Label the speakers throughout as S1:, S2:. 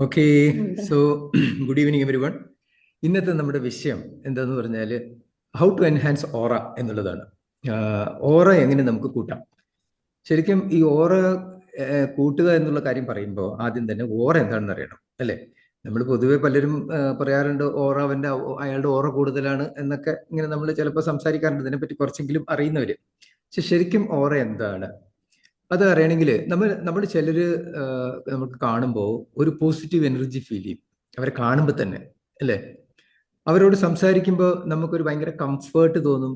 S1: Okay.
S2: ഉണ്ട്.
S1: So good evening every one. ഇന്നത്തെ നമ്മുടെ വിഷയം എന്താന്ന് പറഞ്ഞാൽ ഹൗ ടു എൻഹാൻസ് ഓറ എന്നുള്ളതാണ്. ഓറ എങ്ങനെ നമുക്ക് കൂട്ടാം. ശരിക്കും ഈ ഓറ കൂട്ടുക എന്നുള്ള കാര്യം പറയുമ്പോൾ ആദ്യം തന്നെ ഓറ എന്താണെന്ന് അറിയണം, അല്ലേ? നമ്മൾ പൊതുവെ പലരും പറയാറുണ്ട് ഓറ അയാളുടെ ഓറ കൂടുതലാണ് എന്നൊക്കെ ഇങ്ങനെ നമ്മൾ ചിലപ്പോൾ സംസാരിക്കാറുണ്ട്, ഇതിനെപ്പറ്റി കുറച്ചെങ്കിലും അറിയുന്നവര്. പക്ഷെ ശരിക്കും ഓറ എന്താണ് അത് അറിയണമെങ്കിൽ നമ്മൾ ചിലര് നമുക്ക് കാണുമ്പോൾ ഒരു പോസിറ്റീവ് എനർജി ഫീൽ ചെയ്യും, അവരെ കാണുമ്പോൾ തന്നെ, അല്ലേ? അവരോട് സംസാരിക്കുമ്പോൾ നമുക്കൊരു ഭയങ്കര കംഫേർട്ട് തോന്നും,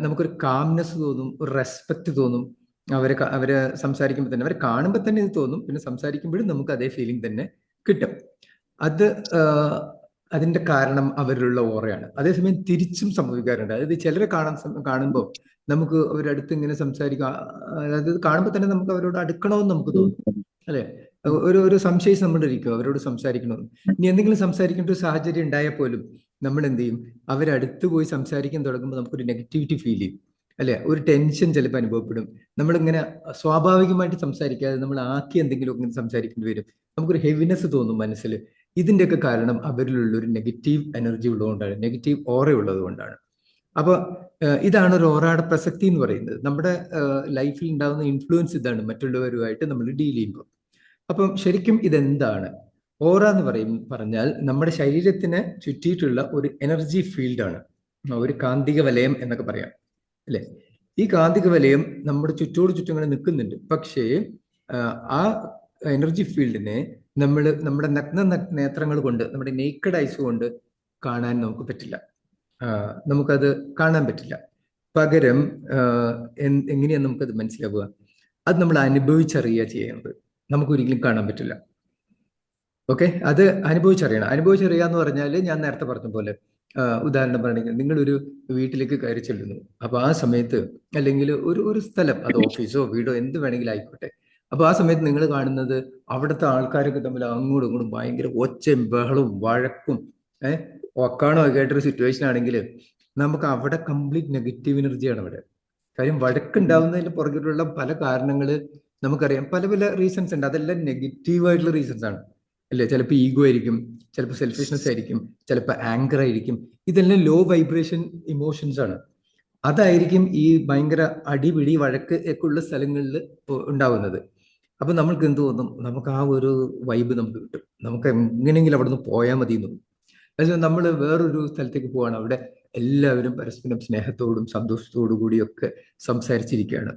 S1: നമുക്കൊരു കാംനെസ് തോന്നും, ഒരു റെസ്പെക്ട് തോന്നും. അവരെ സംസാരിക്കുമ്പോൾ തന്നെ, അവരെ കാണുമ്പോൾ തന്നെ ഇത് തോന്നും, പിന്നെ സംസാരിക്കുമ്പോഴും നമുക്ക് അതേ ഫീലിംഗ് തന്നെ കിട്ടും. അത് അതിന്റെ കാരണം അവരിലുള്ള ഓറയാണ്. അതേസമയം തിരിച്ചും സംഭവിക്കാറുണ്ട്. അതായത് ചിലരെ കാണുമ്പോൾ നമുക്ക് അവരടുത്ത് ഇങ്ങനെ സംസാരിക്കുക, അതായത് കാണുമ്പോൾ തന്നെ നമുക്ക് അവരോട് അടുക്കണമെന്ന് നമുക്ക് തോന്നും, അല്ലെ? ഒരു സംശയം നമ്മുടെ ഇരിക്കും അവരോട് സംസാരിക്കണമെന്ന്. ഇനി എന്തെങ്കിലും സംസാരിക്കേണ്ട ഒരു സാഹചര്യം ഉണ്ടായാൽ പോലും നമ്മൾ എന്ത് ചെയ്യും, അവരടുത്ത് പോയി സംസാരിക്കാൻ തുടങ്ങുമ്പോൾ നമുക്കൊരു നെഗറ്റിവിറ്റി ഫീൽ ചെയ്യും, അല്ലെ? ഒരു ടെൻഷൻ ചിലപ്പോൾ അനുഭവപ്പെടും. നമ്മളിങ്ങനെ സ്വാഭാവികമായിട്ട് സംസാരിക്കാതെ നമ്മൾ ആക്കി എന്തെങ്കിലും ഇങ്ങനെ സംസാരിക്കേണ്ടി വരും, നമുക്കൊരു ഹെവിനെസ് തോന്നും മനസ്സിൽ. ഇതിന്റെയൊക്കെ കാരണം അവരിലുള്ള ഒരു നെഗറ്റീവ് എനർജി ഉള്ളതുകൊണ്ടാണ്, നെഗറ്റീവ് ഓറ ഉള്ളത് കൊണ്ടാണ്. അപ്പൊ ഇതാണ് ഒരു ഓറയുടെ പ്രസക്തി എന്ന് പറയുന്നത്. നമ്മുടെ ലൈഫിൽ ഉണ്ടാകുന്ന ഇൻഫ്ലുവൻസ് ഇതാണ് മറ്റുള്ളവരുമായിട്ട് നമ്മൾ ഡീൽ ചെയ്യുമ്പോൾ. അപ്പം ശരിക്കും ഇതെന്താണ് ഓറ എന്ന് പറഞ്ഞാൽ നമ്മുടെ ശരീരത്തിനെ ചുറ്റിയിട്ടുള്ള ഒരു എനർജി ഫീൽഡാണ്, ഒരു കാന്തിക വലയം എന്നൊക്കെ പറയാം, അല്ലെ? ഈ കാന്തിക വലയം നമ്മുടെ ചുറ്റോട് ചുറ്റും ഇങ്ങനെ നിൽക്കുന്നുണ്ട്. പക്ഷേ ആ എനർജി ഫീൽഡിനെ നമ്മുടെ നേത്രങ്ങൾ കൊണ്ട്, നമ്മുടെ നേക്കഡ് ഐസ് കൊണ്ട് കാണാൻ നമുക്ക് പറ്റില്ല. നമുക്കത് കാണാൻ പറ്റില്ല. പകരം എങ്ങനെയാണ് നമുക്കത് മനസ്സിലാവുക? അത് നമ്മൾ അനുഭവിച്ചറിയുക ചെയ്യുന്നത്. നമുക്ക് ഒരിക്കലും കാണാൻ പറ്റില്ല. ഓക്കെ, അത് അനുഭവിച്ചറിയണം. അനുഭവിച്ചറിയുക എന്ന് പറഞ്ഞാൽ ഞാൻ നേരത്തെ പറഞ്ഞ പോലെ, ഉദാഹരണം പറയണമെങ്കിൽ നിങ്ങളൊരു വീട്ടിലേക്ക് കയറി ചെല്ലുന്നു. അപ്പൊ ആ സമയത്ത്, അല്ലെങ്കിൽ ഒരു സ്ഥലം, അത് ഓഫീസോ വീടോ എന്ത് വേണമെങ്കിലും ആയിക്കോട്ടെ, അപ്പൊ ആ സമയത്ത് നിങ്ങൾ കാണുന്നത് അവിടുത്തെ ആൾക്കാരൊക്കെ തമ്മിൽ അങ്ങോട്ടും ഇങ്ങോട്ടും ഭയങ്കര ഒച്ചയും ബഹളവും വഴക്കും ഒക്കാണോ ഒക്കെ ആയിട്ടൊരു സിറ്റുവേഷൻ ആണെങ്കിൽ നമുക്ക് അവിടെ കംപ്ലീറ്റ് നെഗറ്റീവ് എനർജിയാണ് അവിടെ. കാര്യം വഴക്കുണ്ടാവുന്നതിന് പുറകിലുള്ള പല കാരണങ്ങൾ നമുക്കറിയാം, പല പല റീസൺസ് ഉണ്ട്. അതെല്ലാം നെഗറ്റീവ് ആയിട്ടുള്ള റീസൺസ് ആണ്, അല്ലേ? ചിലപ്പോൾ ഈഗോ ആയിരിക്കും, ചിലപ്പോൾ സെൽഫിഷ്നെസ് ആയിരിക്കും, ചിലപ്പോൾ ആങ്കർ ആയിരിക്കും. ഇതെല്ലാം ലോ വൈബ്രേഷൻ ഇമോഷൻസ് ആണ്. അതായിരിക്കും ഈ ഭയങ്കര അടിപിടി വഴക്ക് ഒക്കെ ഉള്ള സ്ഥലങ്ങളിൽ ഉണ്ടാവുന്നത്. അപ്പൊ നമ്മൾക്ക് എന്ത് തോന്നും, നമുക്ക് ആ ഒരു വൈബ് നമുക്ക് കിട്ടും, നമുക്ക് എങ്ങനെയെങ്കിലും അവിടെ നിന്ന് പോയാൽ മതി എന്ന് തോന്നും. പക്ഷേ നമ്മൾ വേറൊരു സ്ഥലത്തേക്ക് പോവാണ്, അവിടെ എല്ലാവരും പരസ്പരം സ്നേഹത്തോടും സന്തോഷത്തോടു കൂടിയൊക്കെ സംസാരിച്ചിരിക്കുകയാണ്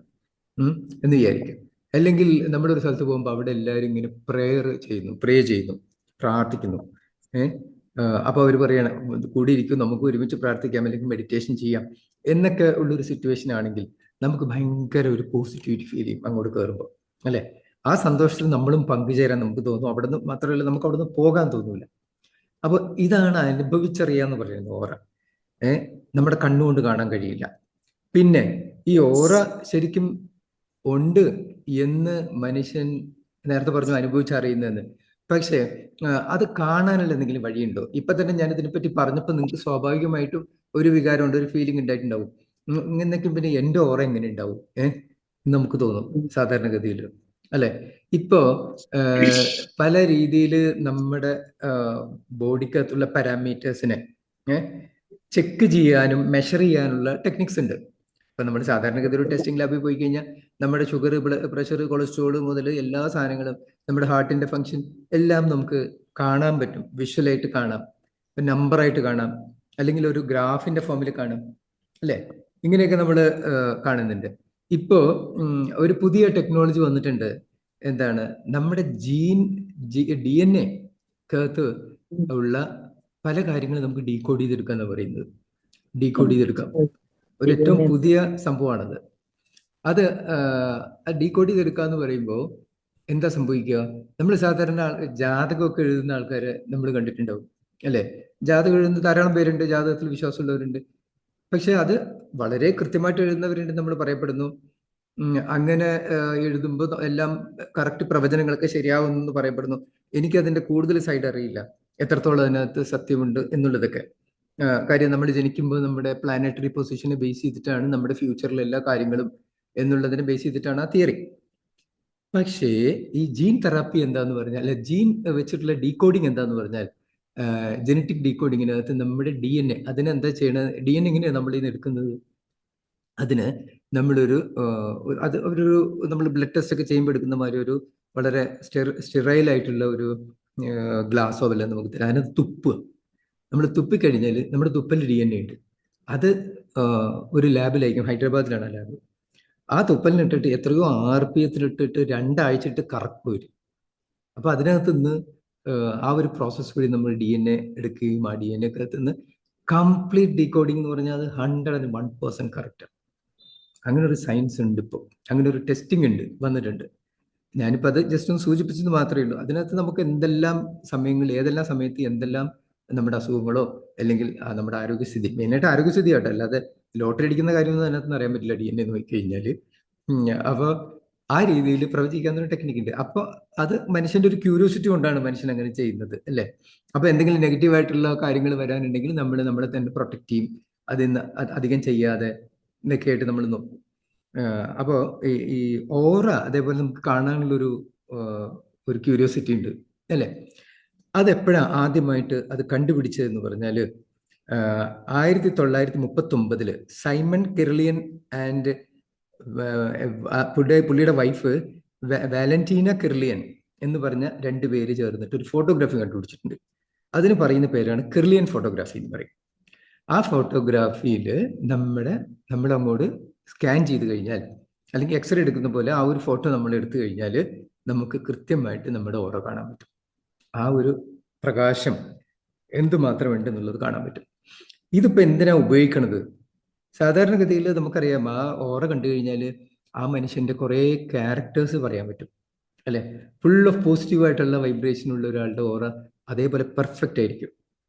S1: എന്ന് വിചാരിക്കും. അല്ലെങ്കിൽ നമ്മുടെ ഒരു സ്ഥലത്ത് പോകുമ്പോൾ അവിടെ എല്ലാവരും ഇങ്ങനെ പ്രേ ചെയ്യുന്നു, പ്രാർത്ഥിക്കുന്നു. ഏഹ് അപ്പൊ അവർ പറയണ കൂടിയിരിക്കും, നമുക്ക് ഒരുമിച്ച് പ്രാർത്ഥിക്കാം, അല്ലെങ്കിൽ മെഡിറ്റേഷൻ ചെയ്യാം എന്നൊക്കെ ഉള്ളൊരു സിറ്റുവേഷൻ ആണെങ്കിൽ നമുക്ക് ഭയങ്കര ഒരു പോസിറ്റിവിറ്റി ഫീൽ ചെയ്യും അങ്ങോട്ട് കയറുമ്പോൾ, അല്ലെ? ആ സന്തോഷത്തിൽ നമ്മളും പങ്കുചേരാൻ നമുക്ക് തോന്നും. അവിടെ നിന്ന് മാത്രമല്ല, നമുക്ക് അവിടെ നിന്ന് പോകാൻ തോന്നൂല. അപ്പൊ ഇതാണ് അനുഭവിച്ചറിയാന്ന് പറയുന്നത് ഓറ. നമ്മുടെ കണ്ണുകൊണ്ട് കാണാൻ കഴിയില്ല. പിന്നെ ഈ ഓറ ശരിക്കും ഉണ്ട് എന്ന് മനുഷ്യൻ നേരത്തെ പറഞ്ഞു അനുഭവിച്ചറിയുന്നതെന്ന്. പക്ഷേ അത് കാണാനുള്ള എന്തെങ്കിലും വഴിയുണ്ടോ? ഇപ്പൊ തന്നെ ഞാൻ ഇതിനെപ്പറ്റി പറഞ്ഞപ്പോൾ നിങ്ങൾക്ക് സ്വാഭാവികമായിട്ടും ഒരു വികാരമുണ്ട്, ഒരു ഫീലിംഗ് ഉണ്ടായിട്ടുണ്ടാവും. ഇങ്ങനെയൊക്കെ പിന്നെ എന്റെ ഓറ എങ്ങനെ ഉണ്ടാവും നമുക്ക് തോന്നും സാധാരണഗതിയിൽ, അല്ലെ? ഇപ്പോ പല രീതിയിൽ നമ്മുടെ ബോഡിക്കകത്തുള്ള പാരാമീറ്റേഴ്സിനെ ചെക്ക് ചെയ്യാനും മെഷർ ചെയ്യാനുള്ള ടെക്നിക്സ് ഉണ്ട്. ഇപ്പൊ നമ്മൾ സാധാരണഗതി ഒരു ടെസ്റ്റിംഗ് ലാബിൽ പോയി കഴിഞ്ഞാൽ നമ്മുടെ ഷുഗർ, പ്രഷർ, കൊളസ്ട്രോൾ മുതൽ എല്ലാ സാധനങ്ങളും, നമ്മുടെ ഹാർട്ടിന്റെ ഫങ്ഷൻ എല്ലാം നമുക്ക് കാണാൻ പറ്റും. വിഷ്വലായിട്ട് കാണാം, നമ്പറായിട്ട് കാണാം, അല്ലെങ്കിൽ ഒരു ഗ്രാഫിന്റെ ഫോമിൽ കാണാം, അല്ലെ? ഇങ്ങനെയൊക്കെ നമ്മൾ കാണുന്നുണ്ട്. ഇപ്പോ ഒരു പുതിയ ടെക്നോളജി വന്നിട്ടുണ്ട്. എന്താണ്? നമ്മുടെ DNA കകത്ത് ഉള്ള പല കാര്യങ്ങളും നമുക്ക് ഡീകോഡ് ചെയ്തെടുക്കുക എന്ന് പറയുന്നത്. ഡീകോഡ് ചെയ്തെടുക്കാം. ഒരു ഏറ്റവും പുതിയ സംഭവമാണത്. അത് ഡീകോഡ് ചെയ്തെടുക്കുക എന്ന് പറയുമ്പോൾ എന്താ സംഭവിക്കുക? നമ്മൾ സാധാരണ ജാതകമൊക്കെ എഴുതുന്ന ആൾക്കാരെ നമ്മൾ കണ്ടിട്ടുണ്ടാവും, അല്ലെ? ജാതകം എഴുതുന്ന ധാരാളം പേരുണ്ട്, ജാതകത്തിൽ വിശ്വാസമുള്ളവരുണ്ട്. പക്ഷെ അത് വളരെ കൃത്യമായിട്ട് എഴുതുന്നവരുണ്ട്, നമ്മൾ പറയപ്പെടുന്നു. അങ്ങനെ എഴുതുമ്പോൾ എല്ലാം കറക്റ്റ് പ്രവചനങ്ങളൊക്കെ ശരിയാവുമെന്ന് പറയപ്പെടുന്നു. എനിക്കതിന്റെ കൂടുതൽ സൈഡ് അറിയില്ല, എത്രത്തോളം അതിനകത്ത് സത്യമുണ്ട് എന്നുള്ളതൊക്കെ. കാര്യം നമ്മൾ ജനിക്കുമ്പോൾ നമ്മുടെ പ്ലാനറ്ററി പൊസിഷനെ ബേസ് ചെയ്തിട്ടാണ് നമ്മുടെ ഫ്യൂച്ചറിലെ എല്ലാ കാര്യങ്ങളും എന്നുള്ളതിനെ ബേസ് ചെയ്തിട്ടാണ് ആ തിയറി. പക്ഷേ ഈ ജീൻ തെറാപ്പി എന്താന്ന് പറഞ്ഞാൽ, അല്ലെ ജീൻ വെച്ചിട്ടുള്ള ഡീകോഡിങ് എന്താന്ന് പറഞ്ഞാൽ, ജനറ്റിക് ഡീകോഡിങ്ങിനകത്ത് നമ്മുടെ ഡി എൻ എ അതിനെന്താ ചെയ്യണത്, ഡി എൻ എങ്ങനെയാണ് നമ്മൾ ഇതിന് എടുക്കുന്നത്, അതിന് നമ്മളൊരു അത് ഒരു നമ്മൾ ബ്ലഡ് ടെസ്റ്റ് ഒക്കെ ചെയ്യുമ്പോൾ എടുക്കുന്ന മാതിരി ഒരു വളരെ സ്റ്റെറൈൽ ആയിട്ടുള്ള ഒരു ഗ്ലാസ്സോ വല്ല നമുക്ക് തരാം. അതിനകത്ത് തുപ്പുക. നമ്മൾ തുപ്പിക്കഴിഞ്ഞാൽ നമ്മുടെ തുപ്പൽ ഡി എൻ എ ഉണ്ട്. അത് ഒരു ലാബിലായിരിക്കും, ഹൈദരാബാദിലാണ് ആ ലാബ്. ആ തുപ്പലിനിട്ടിട്ട് എത്രയോ RPS-ലിട്ടിട്ട് 2 ആഴ്ച ഇട്ട് കറക്കും വരും. അപ്പൊ അതിനകത്ത് നിന്ന് ആ ഒരു പ്രോസസ്സ് വഴി നമ്മൾ ഡി എൻ എ എടുക്കുകയും ആ ഡി എൻ എ നിന്ന് കംപ്ലീറ്റ് ഡീകോഡിംഗ് എന്ന് പറഞ്ഞാൽ അത് 101% കറക്റ്റ്. അങ്ങനെ ഒരു സയൻസ് ഉണ്ട് ഇപ്പോൾ, അങ്ങനെ ഒരു ടെസ്റ്റിംഗ് ഉണ്ട്, വന്നിട്ടുണ്ട്. ഞാനിപ്പോൾ അത് ജസ്റ്റ് ഒന്ന് സൂചിപ്പിച്ചത് മാത്രമേ ഉള്ളൂ. അതിനകത്ത് നമുക്ക് എന്തെല്ലാം സമയങ്ങളിൽ ഏതെല്ലാം സമയത്ത് എന്തെല്ലാം നമ്മുടെ അസുഖങ്ങളോ അല്ലെങ്കിൽ നമ്മുടെ ആരോഗ്യസ്ഥിതി, മെയിനായിട്ട് ആരോഗ്യസ്ഥിതി ആട്ടോ, അല്ലാതെ ലോട്ടറി അടിക്കുന്ന കാര്യമൊന്നും അതിനകത്ത് അറിയാൻ പറ്റില്ല ഡി എൻ എ നോക്കി കഴിഞ്ഞാൽ. അപ്പോൾ ആ രീതിയിൽ പ്രവചിക്കാൻ ഒരു ടെക്നിക്ക് ഉണ്ട്. അപ്പോൾ അത് മനുഷ്യന്റെ ഒരു ക്യൂരിയോസിറ്റി കൊണ്ടാണ് മനുഷ്യൻ അങ്ങനെ ചെയ്യുന്നത്, അല്ലേ? അപ്പോൾ എന്തെങ്കിലും നെഗറ്റീവായിട്ടുള്ള കാര്യങ്ങൾ വരാനുണ്ടെങ്കിൽ നമ്മൾ നമ്മളെ തന്നെ പ്രൊട്ടക്ട് ചെയ്യും, അതിന് അധികം ചെയ്യാതെ എന്നൊക്കെ ആയിട്ട് നമ്മൾ നോക്കും. അപ്പോൾ ഈ ഓറ അതേപോലെ നമുക്ക് കാണാനുള്ളൊരു ഒരു ക്യൂരിയോസിറ്റി ഉണ്ട്, അല്ലേ? അതെപ്പോഴാണ് ആദ്യമായിട്ട് അത് കണ്ടുപിടിച്ചതെന്ന് പറഞ്ഞാൽ 1939 സൈമൺ കിർലിയൻ ആൻഡ് പുള്ളിയുടെ വൈഫ് വാലന്റീന കിർലിയൻ എന്ന് പറഞ്ഞ 2 പേര് ചേർന്നിട്ട് ഒരു ഫോട്ടോഗ്രാഫി കണ്ടുപിടിച്ചിട്ടുണ്ട്. അതിന് പറയുന്ന പേരാണ് കിർലിയൻ ഫോട്ടോഗ്രാഫി എന്ന് പറയും. ആ ഫോട്ടോഗ്രാഫിയിൽ നമ്മളങ്ങോട്ട് സ്കാൻ ചെയ്ത് കഴിഞ്ഞാൽ, അല്ലെങ്കിൽ എക്സ്റേ എടുക്കുന്ന പോലെ ആ ഒരു ഫോട്ടോ നമ്മൾ എടുത്തു കഴിഞ്ഞാൽ നമുക്ക് കൃത്യമായിട്ട് നമ്മുടെ ഓറ കാണാൻ പറ്റും. ആ ഒരു പ്രകാശം എന്തുമാത്രം ഉണ്ടെന്നുള്ളത് കാണാൻ പറ്റും. ഇതിപ്പോ എന്തിനാ ഉപയോഗിക്കണത്? സാധാരണഗതിയിൽ നമുക്കറിയാം, ആ ഓറ കണ്ടു കഴിഞ്ഞാൽ ആ മനുഷ്യന്റെ കുറെ ക്യാരക്ടേഴ്സ് പറയാൻ പറ്റും, അല്ലെ? ഫുൾ ഓഫ് പോസിറ്റീവായിട്ടുള്ള വൈബ്രേഷൻ ഉള്ള ഒരാളുടെ ഓറ അതേപോലെ പെർഫെക്റ്റ് ആയിരിക്കും.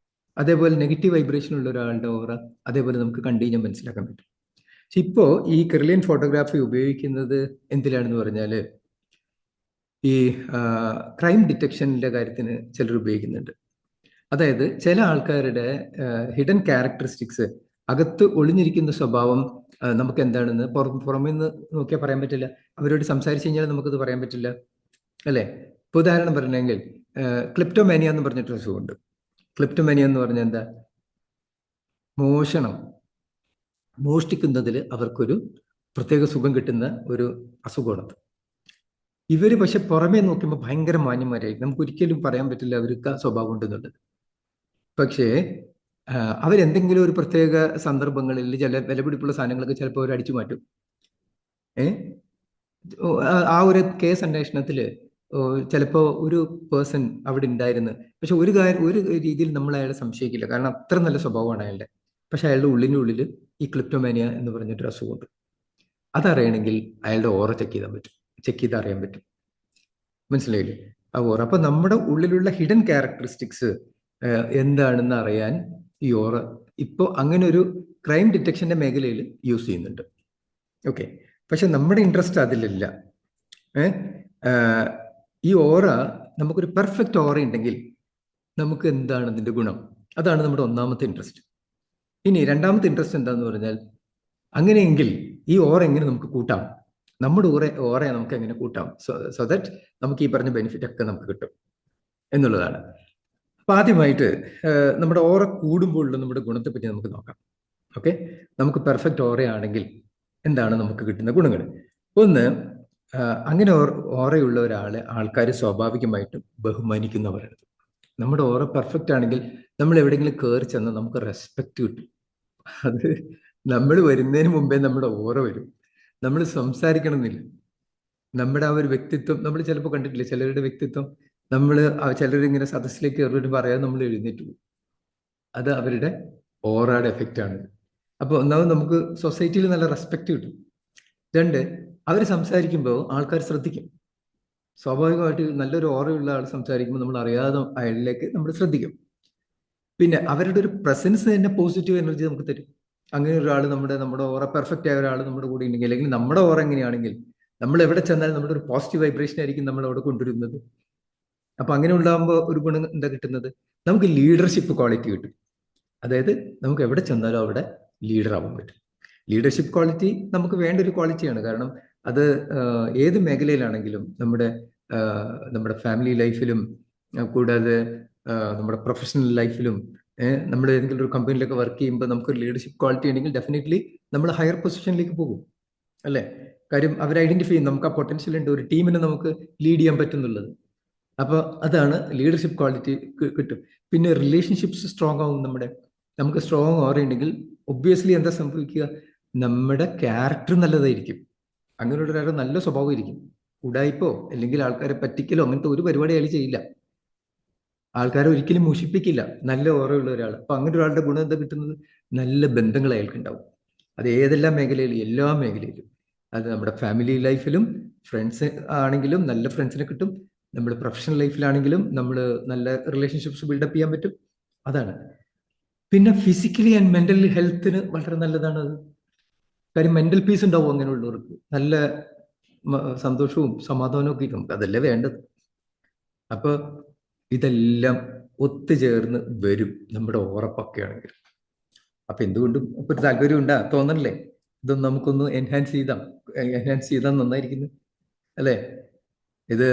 S1: അതേപോലെ നെഗറ്റീവ് വൈബ്രേഷൻ ഉള്ള ഒരാളുടെ ഓറ അതേപോലെ നമുക്ക് കണ്ടു കഴിഞ്ഞാൽ മനസ്സിലാക്കാൻ പറ്റും. പക്ഷെ ഇപ്പോ ഈ കിർലിയൻ ഫോട്ടോഗ്രാഫി ഉപയോഗിക്കുന്നത് എന്തിലാണെന്ന് പറഞ്ഞാൽ, ഈ ക്രൈം ഡിറ്റക്ഷനിന്റെ കാര്യത്തിന് ചിലർ ഉപയോഗിക്കുന്നുണ്ട്. അതായത് ചില ആൾക്കാരുടെ ഹിഡൻ ക്യാരക്ടറിസ്റ്റിക്സ്, അകത്ത് ഒളിഞ്ഞിരിക്കുന്ന സ്വഭാവം നമുക്ക് എന്താണെന്ന് പുറമേ നിന്ന് നോക്കിയാൽ പറയാൻ പറ്റില്ല. അവരോട് സംസാരിച്ചു കഴിഞ്ഞാൽ നമുക്കത് പറയാൻ പറ്റില്ല, അല്ലേ? ഇപ്പൊ ഉദാഹരണം പറഞ്ഞെങ്കിൽ ക്ലിപ്റ്റോമാനിയ എന്ന് പറഞ്ഞിട്ടൊരു അസുഖമുണ്ട്. ക്ലിപ്റ്റോമാനിയ എന്ന് പറഞ്ഞാൽ എന്താ? മോഷ്ടിക്കുന്നതിൽ അവർക്കൊരു പ്രത്യേക സുഖം കിട്ടുന്ന ഒരു അസുഖമാണത്. ഇവര് പക്ഷെ പുറമേ നോക്കുമ്പോൾ ഭയങ്കര മാന്യന്മാരായിരിക്കും. നമുക്ക് ഒരിക്കലും പറയാൻ പറ്റില്ല അവർക്ക് ആ സ്വഭാവം ഉണ്ടെന്നുള്ളത്. പക്ഷേ അവരെന്തെങ്കിലും ഒരു പ്രത്യേക സന്ദർഭങ്ങളിൽ ചില വിലപിടിപ്പുള്ള സാധനങ്ങളൊക്കെ ചിലപ്പോൾ അവർ അടിച്ചു മാറ്റും. ആ ഒരു കേസ് അന്വേഷണത്തിൽ ചിലപ്പോൾ ഒരു പേഴ്സൺ അവിടെ ഉണ്ടായിരുന്നു, പക്ഷെ ഒരു രീതിയിൽ നമ്മൾ അയാളെ സംശയിക്കില്ല, കാരണം അത്ര നല്ല സ്വഭാവമാണ് അയാളുടെ. പക്ഷെ അയാളുടെ ഉള്ളിനുള്ളിൽ ഈ ക്ലിപ്റ്റോമാനിയ എന്ന് പറഞ്ഞിട്ടൊരു അസുഖമുണ്ട്. അതറിയണമെങ്കിൽ അയാളുടെ ഓറ ചെക്ക് ചെയ്ത് അറിയാൻ പറ്റും. മനസ്സിലായില്ലേ? ആ ഓറ. അപ്പൊ നമ്മുടെ ഉള്ളിലുള്ള ഹിഡൻ ക്യാരക്ടറിസ്റ്റിക്സ് എന്താണെന്ന് അറിയാൻ ഈ ഓറ ഇപ്പോൾ അങ്ങനെ ഒരു ക്രൈം ഡിറ്റക്ഷന്റെ മേഖലയിൽ യൂസ് ചെയ്യുന്നുണ്ട്. ഓക്കെ, പക്ഷെ നമ്മുടെ ഇൻട്രസ്റ്റ് അതിലില്ല. ഈ ഓറ, നമുക്കൊരു പെർഫെക്റ്റ് ഓറ ഉണ്ടെങ്കിൽ നമുക്ക് എന്താണ് അതിന്റെ ഗുണം? അതാണ് നമ്മുടെ ഒന്നാമത്തെ ഇൻട്രസ്റ്റ്. ഇനി രണ്ടാമത്തെ ഇൻട്രസ്റ്റ് എന്താന്ന് പറഞ്ഞാൽ, അങ്ങനെയെങ്കിൽ ഈ ഓറ എങ്ങനെ നമുക്ക് കൂട്ടാം, നമ്മുടെ ഓറയെ നമുക്ക് എങ്ങനെ കൂട്ടാം, സോ ദാറ്റ് നമുക്ക് ഈ പറഞ്ഞ ബെനിഫിറ്റ് ഒക്കെ നമുക്ക് കിട്ടും എന്നുള്ളതാണ്. അപ്പൊ ആദ്യമായിട്ട് നമ്മുടെ ഓറ കൂടുമ്പോഴുള്ള നമ്മുടെ ഗുണത്തെ പറ്റി നമുക്ക് നോക്കാം. ഓക്കെ, നമുക്ക് പെർഫെക്റ്റ് ഓറയാണെങ്കിൽ എന്താണ് നമുക്ക് കിട്ടുന്ന ഗുണങ്ങൾ? ഒന്ന്, അങ്ങനെ ഓറയുള്ള ഒരാളെ ആൾക്കാർ സ്വാഭാവികമായിട്ടും ബഹുമാനിക്കുന്നവരാണ്. നമ്മുടെ ഓറ പെർഫെക്റ്റ് ആണെങ്കിൽ നമ്മൾ എവിടെയെങ്കിലും കയറി ചെന്നാൽ നമുക്ക് റെസ്പെക്റ്റ് കിട്ടും. അത് നമ്മൾ വരുന്നതിന് മുമ്പേ നമ്മുടെ ഓറ വരും. നമ്മൾ സംസാരിക്കണമെന്നില്ല. നമ്മുടെ ആ ഒരു വ്യക്തിത്വം നമ്മൾ ചിലപ്പോൾ കണ്ടിട്ടില്ലേ, ചിലരുടെ വ്യക്തിത്വം ചിലരിങ്ങനെ സദസ്സിലേക്ക് കയറിയിട്ട് പറയാതെ നമ്മൾ എഴുന്നേറ്റ് പോകും. അത് അവരുടെ ഓറയുടെ എഫക്റ്റ് ആണ്. അപ്പോൾ ഒന്നാമത് നമുക്ക് സൊസൈറ്റിയിൽ നല്ല റെസ്പെക്റ്റ് കിട്ടും. രണ്ട്, അവർ സംസാരിക്കുമ്പോൾ ആൾക്കാർ ശ്രദ്ധിക്കും. സ്വാഭാവികമായിട്ട് നല്ലൊരു ഓറയുള്ള ആൾ സംസാരിക്കുമ്പോൾ നമ്മൾ അറിയാതെ അയാളിലേക്ക് നമ്മൾ ശ്രദ്ധിക്കും. പിന്നെ അവരുടെ ഒരു പ്രസൻസ് തന്നെ പോസിറ്റീവ് എനർജി നമുക്ക് തരും. അങ്ങനെ ഒരാൾ നമ്മുടെ ഓറ പെർഫെക്റ്റ് ആയ ഒരാൾ നമ്മുടെ കൂടെ ഉണ്ടെങ്കിൽ, അല്ലെങ്കിൽ നമ്മുടെ ഓറ എങ്ങനെയാണെങ്കിൽ നമ്മൾ എവിടെ ചെന്നാലും നമ്മുടെ ഒരു പോസിറ്റീവ് വൈബ്രേഷൻ ആയിരിക്കും നമ്മൾ അവിടെ കൊണ്ടുവരുന്നത്. അപ്പൊ അങ്ങനെ ഉണ്ടാകുമ്പോൾ ഒരു ഗുണം എന്താ കിട്ടുന്നത്? നമുക്ക് ലീഡർഷിപ്പ് ക്വാളിറ്റി കിട്ടും. അതായത് നമുക്ക് എവിടെ ചെന്നാലും അവിടെ ലീഡർ ആവാൻ പറ്റും. ലീഡർഷിപ്പ് ക്വാളിറ്റി നമുക്ക് വേണ്ട ഒരു ക്വാളിറ്റിയാണ്. കാരണം അത് ഏത് മേഖലയിലാണെങ്കിലും നമ്മുടെ ഫാമിലി ലൈഫിലും കൂടാതെ നമ്മുടെ പ്രൊഫഷണൽ ലൈഫിലും നമ്മൾ ഏതെങ്കിലും ഒരു കമ്പനിയിലൊക്കെ വർക്ക് ചെയ്യുമ്പോൾ നമുക്കൊരു ലീഡർഷിപ്പ് ക്വാളിറ്റി ഉണ്ടെങ്കിൽ ഡെഫിനറ്റ്ലി നമ്മൾ ഹയർ പൊസിഷനിലേക്ക് പോകും, അല്ലേ? കാര്യം അവർ ഐഡന്റിഫൈ ചെയ്യും നമുക്ക് ആ പൊട്ടൻഷ്യൽ ഉണ്ട്, ഒരു ടീമിനെ നമുക്ക് ലീഡ് ചെയ്യാൻ പറ്റുന്നുള്ളത്. അപ്പോൾ അതാണ് ലീഡർഷിപ്പ് ക്വാളിറ്റി കിട്ടും. പിന്നെ റിലേഷൻഷിപ്സ് സ്ട്രോങ് ആവും. നമുക്ക് സ്ട്രോങ് ഓർമ്മയുണ്ടെങ്കിൽ ഒബ്വിയസ്ലി എന്താ സംഭവിക്കുക, നമ്മുടെ ക്യാരക്ടർ നല്ലതായിരിക്കും. അങ്ങനെയുള്ള ഒരാൾ നല്ല സ്വഭാവം ഇരിക്കും. ഉടായിപ്പോ അല്ലെങ്കിൽ ആൾക്കാരെ പറ്റിക്കലോ അങ്ങനത്തെ ഒരു പരിപാടി അയാൾ ചെയ്യില്ല. ആൾക്കാരെ ഒരിക്കലും മുഷിപ്പിക്കില്ല, നല്ല ഓർമ്മയുള്ള ഒരാൾ. അപ്പൊ അങ്ങനെ ഒരാളുടെ ഗുണം എന്താ കിട്ടുന്നത്? നല്ല ബന്ധങ്ങൾ അയാൾക്ക് ഉണ്ടാവും. അത് ഏതെല്ലാം മേഖലയിലും, എല്ലാ മേഖലയിലും. അത് നമ്മുടെ ഫാമിലി ലൈഫിലും ഫ്രണ്ട്സ് ആണെങ്കിലും നല്ല ഫ്രണ്ട്സിനെ കിട്ടും, നമ്മുടെ പ്രൊഫഷണൽ ലൈഫിലാണെങ്കിലും നമ്മൾ നല്ല റിലേഷൻഷിപ്സ് ബിൽഡപ്പ് ചെയ്യാൻ പറ്റും. അതാണ്. പിന്നെ ഫിസിക്കലി ആൻഡ് മെന്റലി ഹെൽത്തിന് വളരെ നല്ലതാണ് അത്. കാര്യം മെന്റൽ പീസ് ഉണ്ടാവും അങ്ങനെയുള്ളവർക്ക്. നല്ല സന്തോഷവും സമാധാനവും ഒക്കെ നമുക്ക് അതല്ലേ വേണ്ടത്. അപ്പൊ ഇതെല്ലാം ഒത്തുചേർന്ന് വരും നമ്മുടെ ഓറപ്പൊക്കെയാണെങ്കിൽ. അപ്പൊ എന്തുകൊണ്ടും ഇപ്പൊ ഒരു താല്പര്യം ഉണ്ടാ തോന്നണല്ലേ? ഇതൊന്നും നമുക്കൊന്ന് എൻഹാൻസ് ചെയ്താൽ നന്നായിരിക്കുന്നു, അല്ലേ? ഇത്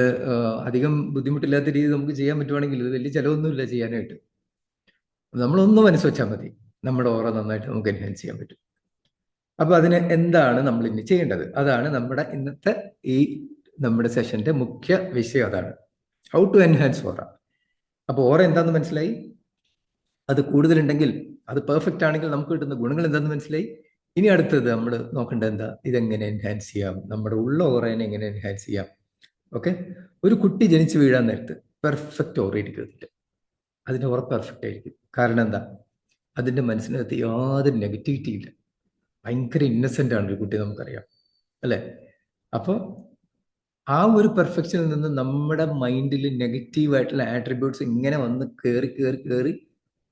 S1: അധികം ബുദ്ധിമുട്ടില്ലാത്ത രീതിയിൽ നമുക്ക് ചെയ്യാൻ പറ്റുവാണെങ്കിൽ ഇത് വലിയ ചിലവൊന്നുമില്ല ചെയ്യാനായിട്ട്. നമ്മളൊന്ന് മനസ്സ് വെച്ചാൽ മതി, നമ്മുടെ ഓറ നന്നായിട്ട് നമുക്ക് എൻഹാൻസ് ചെയ്യാൻ പറ്റും. അപ്പൊ അതിന് എന്താണ് നമ്മൾ ഇനി ചെയ്യേണ്ടത്? അതാണ് നമ്മുടെ ഇന്നത്തെ നമ്മുടെ സെഷന്റെ മുഖ്യ വിഷയം. അതാണ് ഹൗ ടു എൻഹാൻസ് ഓറ. അപ്പൊ ഓറ എന്താണെന്ന് മനസ്സിലായി, അത് കൂടുതലുണ്ടെങ്കിൽ, അത് പെർഫെക്റ്റ് ആണെങ്കിൽ നമുക്ക് കിട്ടുന്ന ഗുണങ്ങൾ എന്താണെന്ന് മനസ്സിലായി. ഇനി അടുത്തത് നമ്മൾ നോക്കേണ്ടത് എന്താ, ഇതെങ്ങനെ എൻഹാൻസ് ചെയ്യാം, നമ്മുടെ ഉള്ള ഓറേനെ എങ്ങനെ എൻഹാൻസ് ചെയ്യാം. ഓക്കെ, ഒരു കുട്ടി ജനിച്ചു വീഴാൻ നേരത്ത് പെർഫെക്റ്റ് ഓറ ഇരിക്കുന്നില്ല, അതിന്റെ ഓറ പെർഫെക്റ്റ് ആയിരിക്കും. കാരണം എന്താ, അതിന്റെ മനസ്സിനകത്ത് യാതൊരു നെഗറ്റിവിറ്റി ഇല്ല, ഭയങ്കര ഇന്നസെന്റ് ആണ് ഒരു കുട്ടി, നമുക്കറിയാം, അല്ലെ? അപ്പോൾ ആ ഒരു പെർഫെക്ഷനിൽ നിന്ന് നമ്മുടെ മൈൻഡിൽ നെഗറ്റീവ് ആയിട്ടുള്ള ആട്രിബ്യൂട്ട്സ് ഇങ്ങനെ വന്ന് കയറി കയറി കയറി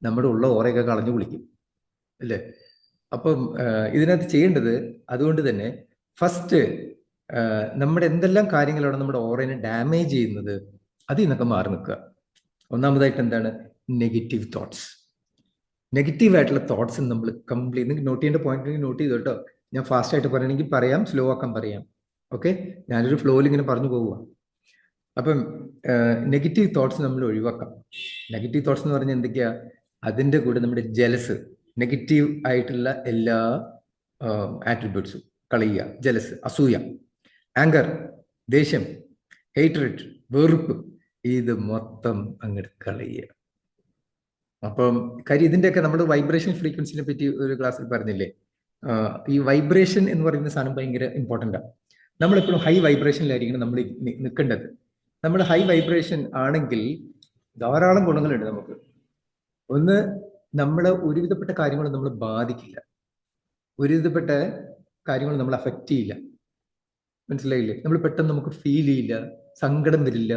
S1: നമ്മുടെ ഉള്ള ഓറയൊക്കെ കളഞ്ഞു കുളിക്കും, അല്ലേ? അപ്പം ഇതിനകത്ത് ചെയ്യേണ്ടത്, അതുകൊണ്ട് തന്നെ ഫസ്റ്റ് നമ്മുടെ എന്തെല്ലാം കാര്യങ്ങളാണ് നമ്മുടെ ഓറയെ ഡാമേജ് ചെയ്യുന്നത്, അതിൽ നിന്നൊക്കെ മാറി നിൽക്കുക. ഒന്നാമതായിട്ട് എന്താണ്, നെഗറ്റീവ് തോട്ട്സ്. നെഗറ്റീവ് ആയിട്ടുള്ള തോട്ട്സ് നമ്മൾ കംപ്ലീറ്റ് നോട്ട് ചെയ്യേണ്ട പോയിന്റ് നോട്ട് ചെയ്തു കേട്ടോ. ഞാൻ ഫാസ്റ്റ് ആയിട്ട് പറയണമെങ്കിൽ പറയാം, സ്ലോ ആക്കാൻ പറയാം. ഓക്കെ, ഞാനൊരു ഫ്ലോയിൽ ഇങ്ങനെ പറഞ്ഞു പോവുക. അപ്പം നെഗറ്റീവ് തോട്ട്സ് നമ്മൾ ഒഴിവാക്കാം. നെഗറ്റീവ് തോട്ട്സ് എന്ന് പറഞ്ഞാൽ എന്തൊക്കെയാ? അതിൻ്റെ കൂടെ നമ്മുടെ ജലസ്, നെഗറ്റീവ് ആയിട്ടുള്ള എല്ലാ ആട്രിബ്യൂട്ട്സും കളയുക. ജലസ്, അസൂയ, ആങ്കർ, ദേഷ്യം, ഹേറ്റ്രഡ്, വെറുപ്പ്, ഇത് മൊത്തം അങ്ങോട്ട് കളയുക. അപ്പം കാര്യം ഇതിൻ്റെയൊക്കെ നമ്മൾ വൈബ്രേഷൻ ഫ്രീക്വൻസിനെ പറ്റി ഒരു ക്ലാസ്സിൽ പറഞ്ഞില്ലേ? ഈ വൈബ്രേഷൻ എന്ന് പറയുന്ന സാധനം ഭയങ്കര ഇമ്പോർട്ടൻ്റ് ആണ്. നമ്മളെപ്പോഴും ഹൈ വൈബ്രേഷനിലായിരിക്കണം നമ്മൾ നിൽക്കേണ്ടത്. നമ്മൾ ഹൈ വൈബ്രേഷൻ ആണെങ്കിൽ ധാരാളം ഗുണങ്ങളുണ്ട് നമുക്ക്. ഒന്ന്, നമ്മളെ ഒരുവിധപ്പെട്ട കാര്യങ്ങൾ നമ്മൾ ബാധിക്കില്ല, ഒരുവിധപ്പെട്ട കാര്യങ്ങൾ നമ്മൾ അഫക്റ്റ് ചെയ്യില്ല. മനസ്സിലായില്ലേ? നമ്മൾ പെട്ടെന്ന് നമുക്ക് ഫീൽ ചെയ്യില്ല, സങ്കടം വരില്ല.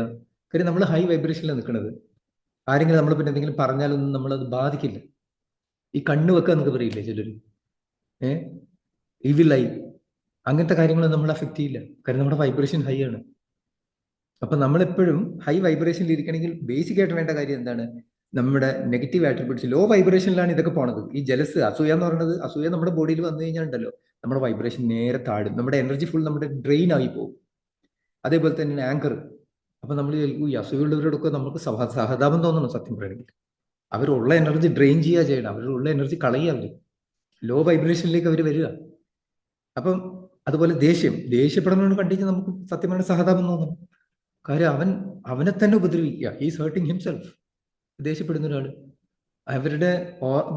S1: കാര്യം നമ്മൾ ഹൈ വൈബ്രേഷനിലാണ് നിൽക്കുന്നത്. ആരെങ്കിലും നമ്മളെ പിന്നെ എന്തെങ്കിലും പറഞ്ഞാലൊന്നും നമ്മളത് ബാധിക്കില്ല. ഈ കണ്ണ് വെക്കുക എന്നൊക്കെ പറയില്ലേ ചിലർ, ഇവിലായി, അങ്ങനത്തെ കാര്യങ്ങൾ നമ്മൾ അഫക്റ്റ് ചെയ്യില്ല. കാര്യം നമ്മുടെ വൈബ്രേഷൻ ഹൈ ആണ്. അപ്പൊ നമ്മളെപ്പോഴും ഹൈ വൈബ്രേഷനിൽ ഇരിക്കണമെങ്കിൽ ബേസിക് ആയിട്ട് വേണ്ട കാര്യം എന്താണ്, നമ്മുടെ നെഗറ്റീവ് ആട്രിബ്യൂട്ട്സ് ലോ വൈബ്രേഷനിലാണ് ഇതൊക്കെ പോണത്. ഈ ജലസ്, അസൂയ എന്ന് പറയുന്നത്, അസൂയ നമ്മുടെ ബോഡിയിൽ വന്നു കഴിഞ്ഞാൽ ഉണ്ടല്ലോ, നമ്മുടെ വൈബ്രേഷൻ നേരെ താഴും, നമ്മുടെ എനർജി ഫുൾ നമ്മുടെ ഡ്രെയിൻ ആയി പോകും. അതേപോലെ തന്നെ ആങ്കർ. അപ്പൊ നമ്മൾ ഈ അസൂയുള്ളവരോടൊക്കെ നമുക്ക് സഹതാപം തോന്നണം. സത്യം പറയണമെങ്കിൽ അവരുള്ള എനർജി ഡ്രെയിൻ ചെയ്യുക ചെയ്യണം, അവരുള്ള എനർജി കളയുക. അവർ ലോ വൈബ്രേഷനിലേക്ക് അവർ വരിക. അപ്പം അതുപോലെ ദേഷ്യപ്പെടണമെന്ന് കണ്ടിട്ട് നമുക്ക് സത്യം പറഞ്ഞ സഹതാപം തോന്നണം. കാര്യം അവനെ തന്നെ ഉപദ്രവിക്കുക, ഹീസ് ഹേർട്ടിങ് ഹിംസെൽഫ്. ദേഷ്യപ്പെടുന്ന ഒരാൾ, അവരുടെ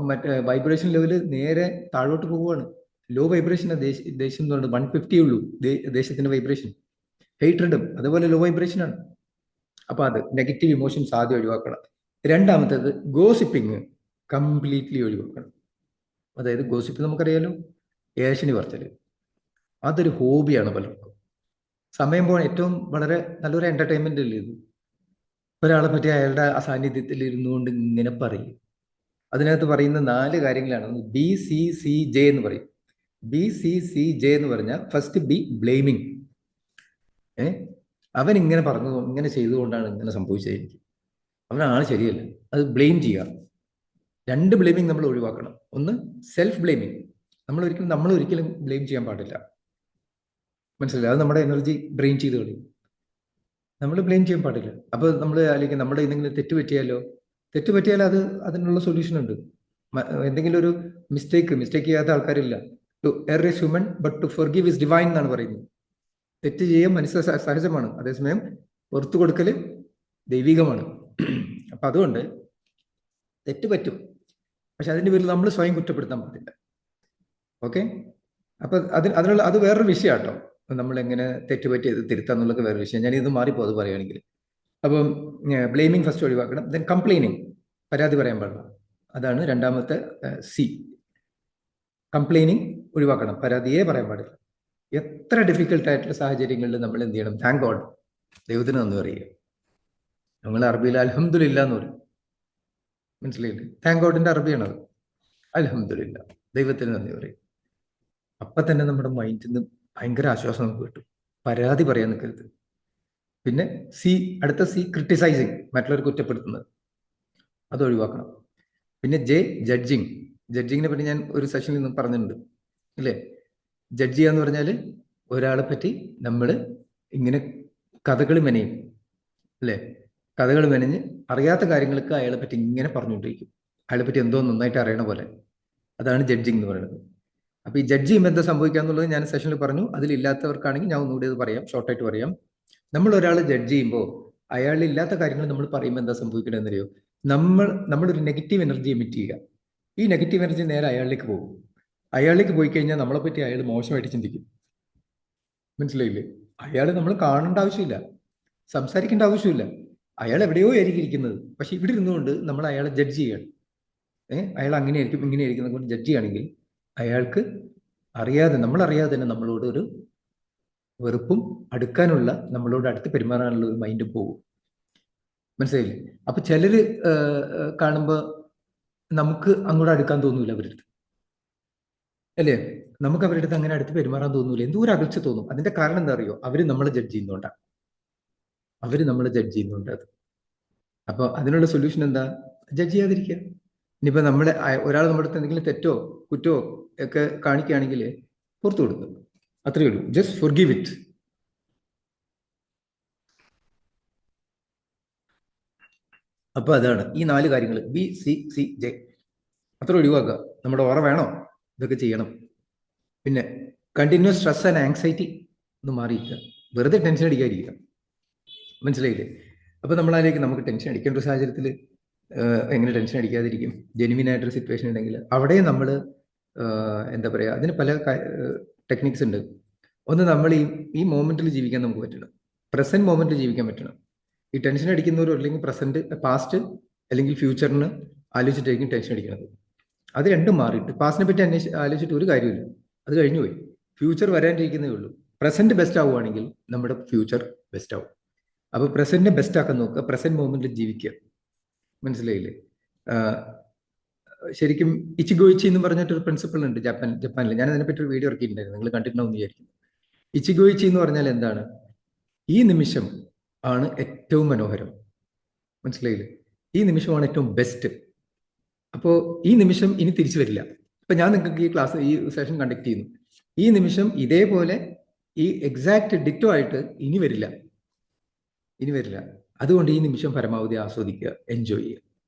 S1: മറ്റേ വൈബ്രേഷൻ ലെവല് നേരെ താഴോട്ട് പോവുകയാണ്. ലോ വൈബ്രേഷനാണ് ദേഷ്യം എന്ന് പറയുന്നത്, 150 ഉള്ളൂ ദേഷ്യത്തിന്റെ വൈബ്രേഷൻ. ഹെയ്റ്റ്രഡും അതുപോലെ ലോ വൈബ്രേഷൻ ആണ്. അപ്പൊ അത് നെഗറ്റീവ് ഇമോഷൻസ് ആദ്യം ഒഴിവാക്കണം. രണ്ടാമത്തേത് ഗോസിപ്പിങ് കംപ്ലീറ്റ്ലി ഒഴിവാക്കണം. അതായത് ഗോസിപ്പ് നമുക്കറിയാലോ, ഏഷണി പറച്ചല്, അതൊരു ഹോബിയാണ് പലർക്കും. സമയം പോകാൻ ഏറ്റവും വളരെ നല്ലൊരു എന്റർടൈൻമെന്റ് അല്ലേ ഇത്? ഒരാളെ പറ്റി അയാളുടെ അസാന്നിധ്യത്തിൽ ഇരുന്നുകൊണ്ട് ഇങ്ങനെ പറയും. അതിനകത്ത് പറയുന്ന 4 കാര്യങ്ങളാണ്. BCCJ എന്ന് പറയും. BCCJ എന്ന് പറഞ്ഞാൽ ഫസ്റ്റ് ബി ബ്ലെയിമിങ്. അവൻ ഇങ്ങനെ പറഞ്ഞു, ഇങ്ങനെ ചെയ്തുകൊണ്ടാണ് ഇങ്ങനെ സംഭവിച്ചത്, എനിക്ക് അവനാണ് ശരിയല്ല, അത് ബ്ലെയിം ചെയ്യുക. 2 ബ്ലെയിമിങ് നമ്മൾ ഒഴിവാക്കണം. ഒന്ന് സെൽഫ് ബ്ലെയിമിങ്, നമ്മൾ ഒരിക്കലും ബ്ലെയിം ചെയ്യാൻ പാടില്ല. മനസ്സിലായി? അത് നമ്മുടെ എനർജി ഡ്രെയിൻ ചെയ്ത് കളയും. നമ്മൾ ബ്ലെയിം ചെയ്യാൻ പാടില്ല. അപ്പോൾ നമ്മൾ അല്ലെങ്കിൽ നമ്മുടെ എന്തെങ്കിലും തെറ്റ് പറ്റിയാലോ, തെറ്റ് പറ്റിയാൽ അത് അതിനുള്ള സൊല്യൂഷൻ ഉണ്ട്. എന്തെങ്കിലും ഒരു മിസ്റ്റേക്ക് ചെയ്യാത്ത ആൾക്കാരില്ല. To err is human but to forgive is divine എന്നാണ് പറയുന്നത്. തെറ്റ് ചെയ്യാൻ മനുഷ്യ സഹജമാണ്, അതേസമയം പുറത്തു കൊടുക്കൽ ദൈവികമാണ്. അപ്പൊ അതുകൊണ്ട് തെറ്റ് പറ്റും, പക്ഷെ അതിന്റെ പേരിൽ നമ്മൾ സ്വയം കുറ്റപ്പെടുത്താൻ പാടില്ല. ഓക്കെ, അപ്പൊ അത് വേറൊരു വിഷയം കേട്ടോ. നമ്മൾ എങ്ങനെ തെറ്റുപറ്റി തിരുത്താന്നുള്ളത് വേറൊരു വിഷയം. ഞാൻ ഇത് മാറിപ്പോ അത് പറയുകയാണെങ്കിൽ. അപ്പം ബ്ലെയിമിങ് ഫസ്റ്റ് ഒഴിവാക്കണം. ദെൻ കംപ്ലൈനിങ്, പരാതി പറയാൻ പാടില്ല. അതാണ് രണ്ടാമത്തെ സി. കംപ്ലൈനിങ് ഒഴിവാക്കണം, പരാതിയെ പറയാൻ പാടില്ല. എത്ര ഡിഫിക്കൽട്ട് ആയിട്ടുള്ള സാഹചര്യങ്ങളിൽ നമ്മൾ എന്ത് ചെയ്യണം? താങ്ക് ഗോഡ്, ദൈവത്തിന് നന്ദി പറയുക. നമ്മൾ അറബിയിൽ അൽഹംദുലില്ലാ എന്ന് പറയും. മനസ്സിലായില്ലേ? താങ്ക് ഗോഡിന്റെ അറബിയാണത്, അൽഹംദുലില്ലാ, ദൈവത്തിന് നന്ദി പറയും. അപ്പൊ തന്നെ നമ്മുടെ മൈൻഡിൽ നിന്ന് ഭയങ്കര ആശ്വാസം നമുക്ക് കിട്ടും. പരാതി പറയാൻ നിൽക്കരുത്. പിന്നെ അടുത്ത സി, ക്രിട്ടിസൈസിങ്, മറ്റുള്ളവർ കുറ്റപ്പെടുത്തുന്നത്, അത് ഒഴിവാക്കണം. പിന്നെ ജെ, ജഡ്ജിങ്. ജഡ്ജിങ്ങിനെ പറ്റി ഞാൻ ഒരു സെഷനിൽ നിന്ന് പറഞ്ഞിട്ടുണ്ട് അല്ലേ? ജഡ്ജ് ചെയ്യാന്ന് പറഞ്ഞാൽ ഒരാളെ പറ്റി നമ്മൾ ഇങ്ങനെ കഥകൾ മെനയും അല്ലേ? കഥകൾ മെനഞ്ഞ് അറിയാത്ത കാര്യങ്ങൾക്ക് അയാളെ പറ്റി ഇങ്ങനെ പറഞ്ഞുകൊണ്ടിരിക്കും, അയാളെ പറ്റി എന്തോ നന്നായിട്ട് അറിയണ പോലെ. അതാണ് ജഡ്ജിങ് എന്ന് പറയുന്നത്. അപ്പൊ ഈ ജഡ്ജ് ചെയ്യുമ്പോൾ എന്താ സംഭവിക്കാന്നുള്ളത് ഞാൻ സെഷനിൽ പറഞ്ഞു. അതിലില്ലാത്തവർക്കാണെങ്കിൽ ഞാൻ ഒന്നുകൂടി അത് പറയാം, ഷോർട്ടായിട്ട് പറയാം. നമ്മൾ ഒരാളെ ജഡ്ജ് ചെയ്യുമ്പോൾ അയാളില്ലാത്ത കാര്യങ്ങൾ നമ്മൾ പറയുമ്പോൾ എന്താ സംഭവിക്കണമെന്നറിയോ? നമ്മളൊരു നെഗറ്റീവ് എനർജി എമിറ്റ് ചെയ്യുക. ഈ നെഗറ്റീവ് എനർജി നേരെ അയാളിലേക്ക് പോകും. അയാളിലേക്ക് പോയി കഴിഞ്ഞാൽ നമ്മളെ പറ്റി അയാൾ മോശമായിട്ട് ചിന്തിക്കും. മനസ്സിലായില്ലേ? അയാൾ നമ്മൾ കാണേണ്ട ആവശ്യമില്ല, സംസാരിക്കേണ്ട ആവശ്യമില്ല. അയാൾ എവിടെയോ ആയിരിക്കും ഇരിക്കുന്നത്, പക്ഷെ ഇവിടെ ഇരുന്നുകൊണ്ട് നമ്മൾ അയാളെ ജഡ്ജ് ചെയ്യണം. അയാൾ അങ്ങനെയായിരിക്കും ഇങ്ങനെയായിരിക്കും കൊണ്ട് ജഡ്ജ് ചെയ്യുകയാണെങ്കിൽ അയാൾക്ക് നമ്മളറിയാതെ തന്നെ നമ്മളോട് ഒരു വെറുപ്പും അടുക്കാനുള്ള, നമ്മളോട് അടുത്ത് പെരുമാറാനുള്ള ഒരു മൈൻഡ് പോകും. മനസ്സിലായില്ലേ? അപ്പൊ ചിലര് കാണുമ്പോൾ നമുക്ക് അങ്ങോട്ട് അടുക്കാൻ തോന്നൂല അവരുടെ അടുത്ത് അല്ലേ? നമുക്ക് അവരുടെ അടുത്ത് അങ്ങനെ അടുത്ത് പെരുമാറാൻ തോന്നൂല, എന്തോ ഒരു അകൽച്ച തോന്നും. അതിന്റെ കാരണം എന്താ അറിയോ? അവര് നമ്മളെ ജഡ്ജ് ചെയ്യുന്നോണ്ടാണ്. അത്. അപ്പൊ അതിനുള്ള സൊല്യൂഷൻ എന്താ? ജഡ്ജ് ചെയ്യാതിരിക്കുക. ഇനിയിപ്പോ ഒരാൾ നമ്മുടെ അടുത്ത് എന്തെങ്കിലും തെറ്റോ കുറ്റോ ഒക്കെ കാണിക്കുകയാണെങ്കിൽ പുറത്തു കൊടുക്കും, അത്രയേ ഉള്ളൂ. Just forgive it. അപ്പൊ അതാണ് ഈ 4 കാര്യങ്ങൾ, ബി, സി, ജെ. അത്ര ഒഴിവാക്കുക. നമ്മുടെ ഓറ വേണോ? ഇതൊക്കെ ചെയ്യണം. പിന്നെ കണ്ടിന്യൂസ് സ്ട്രെസ് ആൻഡ് ആങ്സൈറ്റി ഒന്ന് മാറിയിരിക്കുക, വെറുതെ ടെൻഷൻ അടിക്കാതിരിക്കുക. മനസ്സിലായില്ലേ? അപ്പൊ നമ്മളതിലേക്ക് നമുക്ക് ടെൻഷൻ അടിക്കേണ്ട ഒരു സാഹചര്യത്തിൽ എങ്ങനെ ടെൻഷൻ അടിക്കാതിരിക്കും? ജെനുവിൻ ആയിട്ടൊരു സിറ്റുവേഷൻ ഉണ്ടെങ്കിൽ അവിടെ നമ്മൾ എന്താ പറയുക, അതിന് പല ടെക്നിക്സ് ഉണ്ട്. ഒന്ന്, നമ്മൾ ഈ മൊമെന്റിൽ ജീവിക്കാൻ നമുക്ക് പറ്റണം, പ്രസന്റ് മൊമെന്റിൽ ജീവിക്കാൻ പറ്റണം. ഈ ടെൻഷൻ അടിക്കുന്നവരും അല്ലെങ്കിൽ പ്രസന്റ്, പാസ്റ്റ് അല്ലെങ്കിൽ ഫ്യൂച്ചറിന് ആലോചിച്ചിട്ടായിരിക്കും ടെൻഷൻ അടിക്കുന്നത്. അത് രണ്ടും മാറിയിട്ട് പാസ്റ്റിനെ പറ്റി ആലോചിച്ചിട്ട് ഒരു കാര്യമില്ല, അത് കഴിഞ്ഞു പോയി. ഫ്യൂച്ചർ വരാനിരിക്കുന്നേ ഉള്ളൂ. പ്രസന്റ് ബെസ്റ്റ് ആവുകയാണെങ്കിൽ നമ്മുടെ ഫ്യൂച്ചർ ബെസ്റ്റ് ആവും. അപ്പൊ പ്രസന്റിനെ ബെസ്റ്റ് ആക്കാൻ നോക്കുക, പ്രസന്റ് മൊമെന്റിൽ ജീവിക്കുക. മനസ്സിലായില്ലേ? ശരിക്കും ഇച്ചിഗോയിച്ചി എന്ന് പറഞ്ഞിട്ടൊരു പ്രിൻസിപ്പിൾ ഉണ്ട് ജപ്പാനിൽ. ഞാൻ അതിനെപ്പറ്റി ഒരു വീഡിയോ ഇറക്കിയിട്ടുണ്ടായിരുന്നു, നിങ്ങൾ കണ്ടിട്ടുണ്ടാവും വിചാരിക്കുന്നു. ഇച്ചിഗോയിച്ചി എന്ന് പറഞ്ഞാൽ എന്താണ്? ഈ നിമിഷം ആണ് ഏറ്റവും മനോഹരം. മനസ്സിലായില്ലേ? ഈ നിമിഷമാണ് ഏറ്റവും ബെസ്റ്റ്. അപ്പോ ഈ നിമിഷം ഇനി തിരിച്ചു വരില്ല. ഇപ്പൊ ഞാൻ നിങ്ങൾക്ക് ഈ സെഷൻ കണ്ടക്ട് ചെയ്യുന്നു, ഈ നിമിഷം ഇതേപോലെ ഈ എക്സാക്ട് ഡിറ്റോ ആയിട്ട് ഇനി വരില്ല. അതുകൊണ്ട് ഈ നിമിഷം പരമാവധി ആസ്വദിക്കുക, എൻജോയ് ചെയ്യുക,